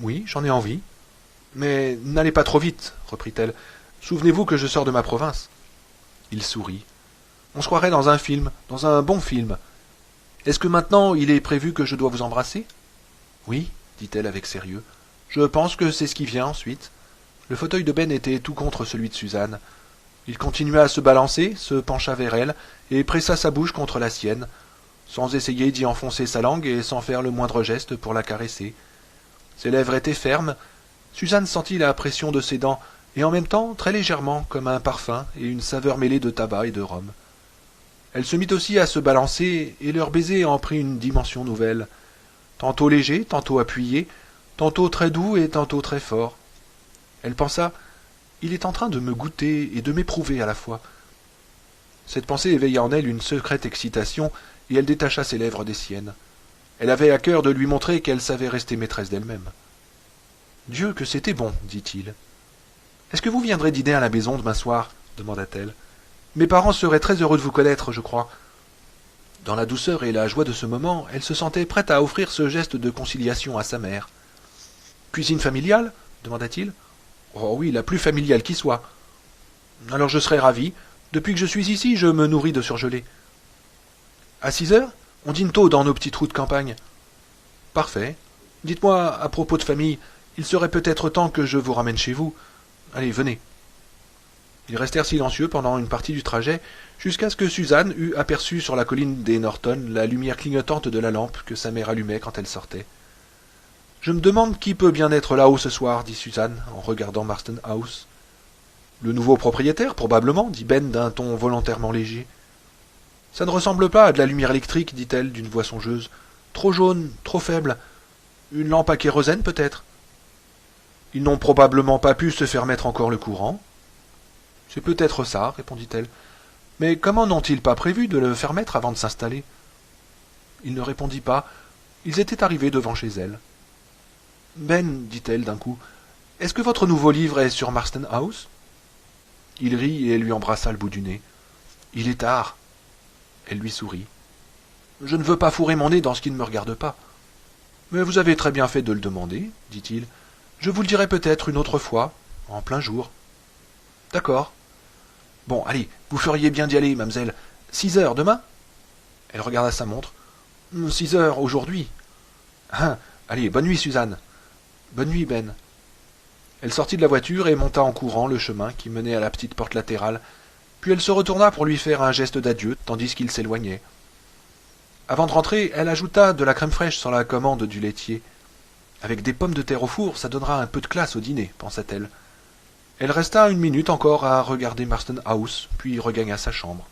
Oui, j'en ai envie. Mais n'allez pas trop vite, reprit-elle. Souvenez-vous que je sors de ma province. Il sourit. On se croirait dans un film, dans un bon film. Est-ce que maintenant il est prévu que je dois vous embrasser? Oui, dit-elle avec sérieux. Je pense que c'est ce qui vient ensuite. Le fauteuil de Ben était tout contre celui de Suzanne. Il continua à se balancer, se pencha vers elle, et pressa sa bouche contre la sienne, sans essayer d'y enfoncer sa langue et sans faire le moindre geste pour la caresser. Ses lèvres étaient fermes. Suzanne sentit la pression de ses dents, et en même temps, très légèrement, comme un parfum et une saveur mêlée de tabac et de rhum. Elle se mit aussi à se balancer, et leur baiser en prit une dimension nouvelle, tantôt léger, tantôt appuyé, tantôt très doux et tantôt très fort. Elle pensa « Il est en train de me goûter et de m'éprouver à la fois. » Cette pensée éveilla en elle une secrète excitation, et elle détacha ses lèvres des siennes. Elle avait à cœur de lui montrer qu'elle savait rester maîtresse d'elle-même. « Dieu, que c'était bon, dit-il. Est-ce que vous viendrez dîner à la maison demain soir? Demanda-t-elle. Mes parents seraient très heureux de vous connaître, je crois. Dans la douceur et la joie de ce moment, elle se sentait prête à offrir ce geste de conciliation à sa mère. Cuisine familiale? Demanda-t-il. Oh oui, la plus familiale qui soit. Alors je serai ravi. Depuis que je suis ici, je me nourris de surgelés. À 6 heures? On dîne tôt dans nos petits trous de campagne. Parfait. Dites-moi, à propos de famille, il serait peut-être temps que je vous ramène chez vous. Allez, venez. Ils restèrent silencieux pendant une partie du trajet, jusqu'à ce que Suzanne eût aperçu sur la colline des Norton la lumière clignotante de la lampe que sa mère allumait quand elle sortait. « Je me demande qui peut bien être là-haut ce soir, dit Suzanne, en regardant Marston House. Le nouveau propriétaire, probablement, dit Ben d'un ton volontairement léger. Ça ne ressemble pas à de la lumière électrique, dit-elle d'une voix songeuse. Trop jaune, trop faible. Une lampe à kérosène, peut-être. Ils n'ont probablement pas pu se faire mettre encore le courant. C'est peut-être ça, répondit-elle. Mais comment n'ont-ils pas prévu de le faire mettre avant de s'installer? Il ne répondit pas. Ils étaient arrivés devant chez elle. Ben, dit-elle d'un coup, est-ce que votre nouveau livre est sur Marston House? Il rit et lui embrassa le bout du nez. Il est tard. Elle lui sourit. Je ne veux pas fourrer mon nez dans ce qui ne me regarde pas. Mais vous avez très bien fait de le demander, dit-il. Je vous le dirai peut-être une autre fois, en plein jour. D'accord. Bon, allez, vous feriez bien d'y aller, mademoiselle. 6 heures demain? Elle regarda sa montre. 6 heures aujourd'hui. Hein, allez, bonne nuit, Suzanne. Bonne nuit, Ben. Elle sortit de la voiture et monta en courant le chemin qui menait à la petite porte latérale, puis elle se retourna pour lui faire un geste d'adieu, tandis qu'il s'éloignait. Avant de rentrer, elle ajouta de la crème fraîche sur la commande du laitier. Avec des pommes de terre au four, ça donnera un peu de classe au dîner, pensa-t-elle. Elle resta une minute encore à regarder Marston House, puis regagna sa chambre.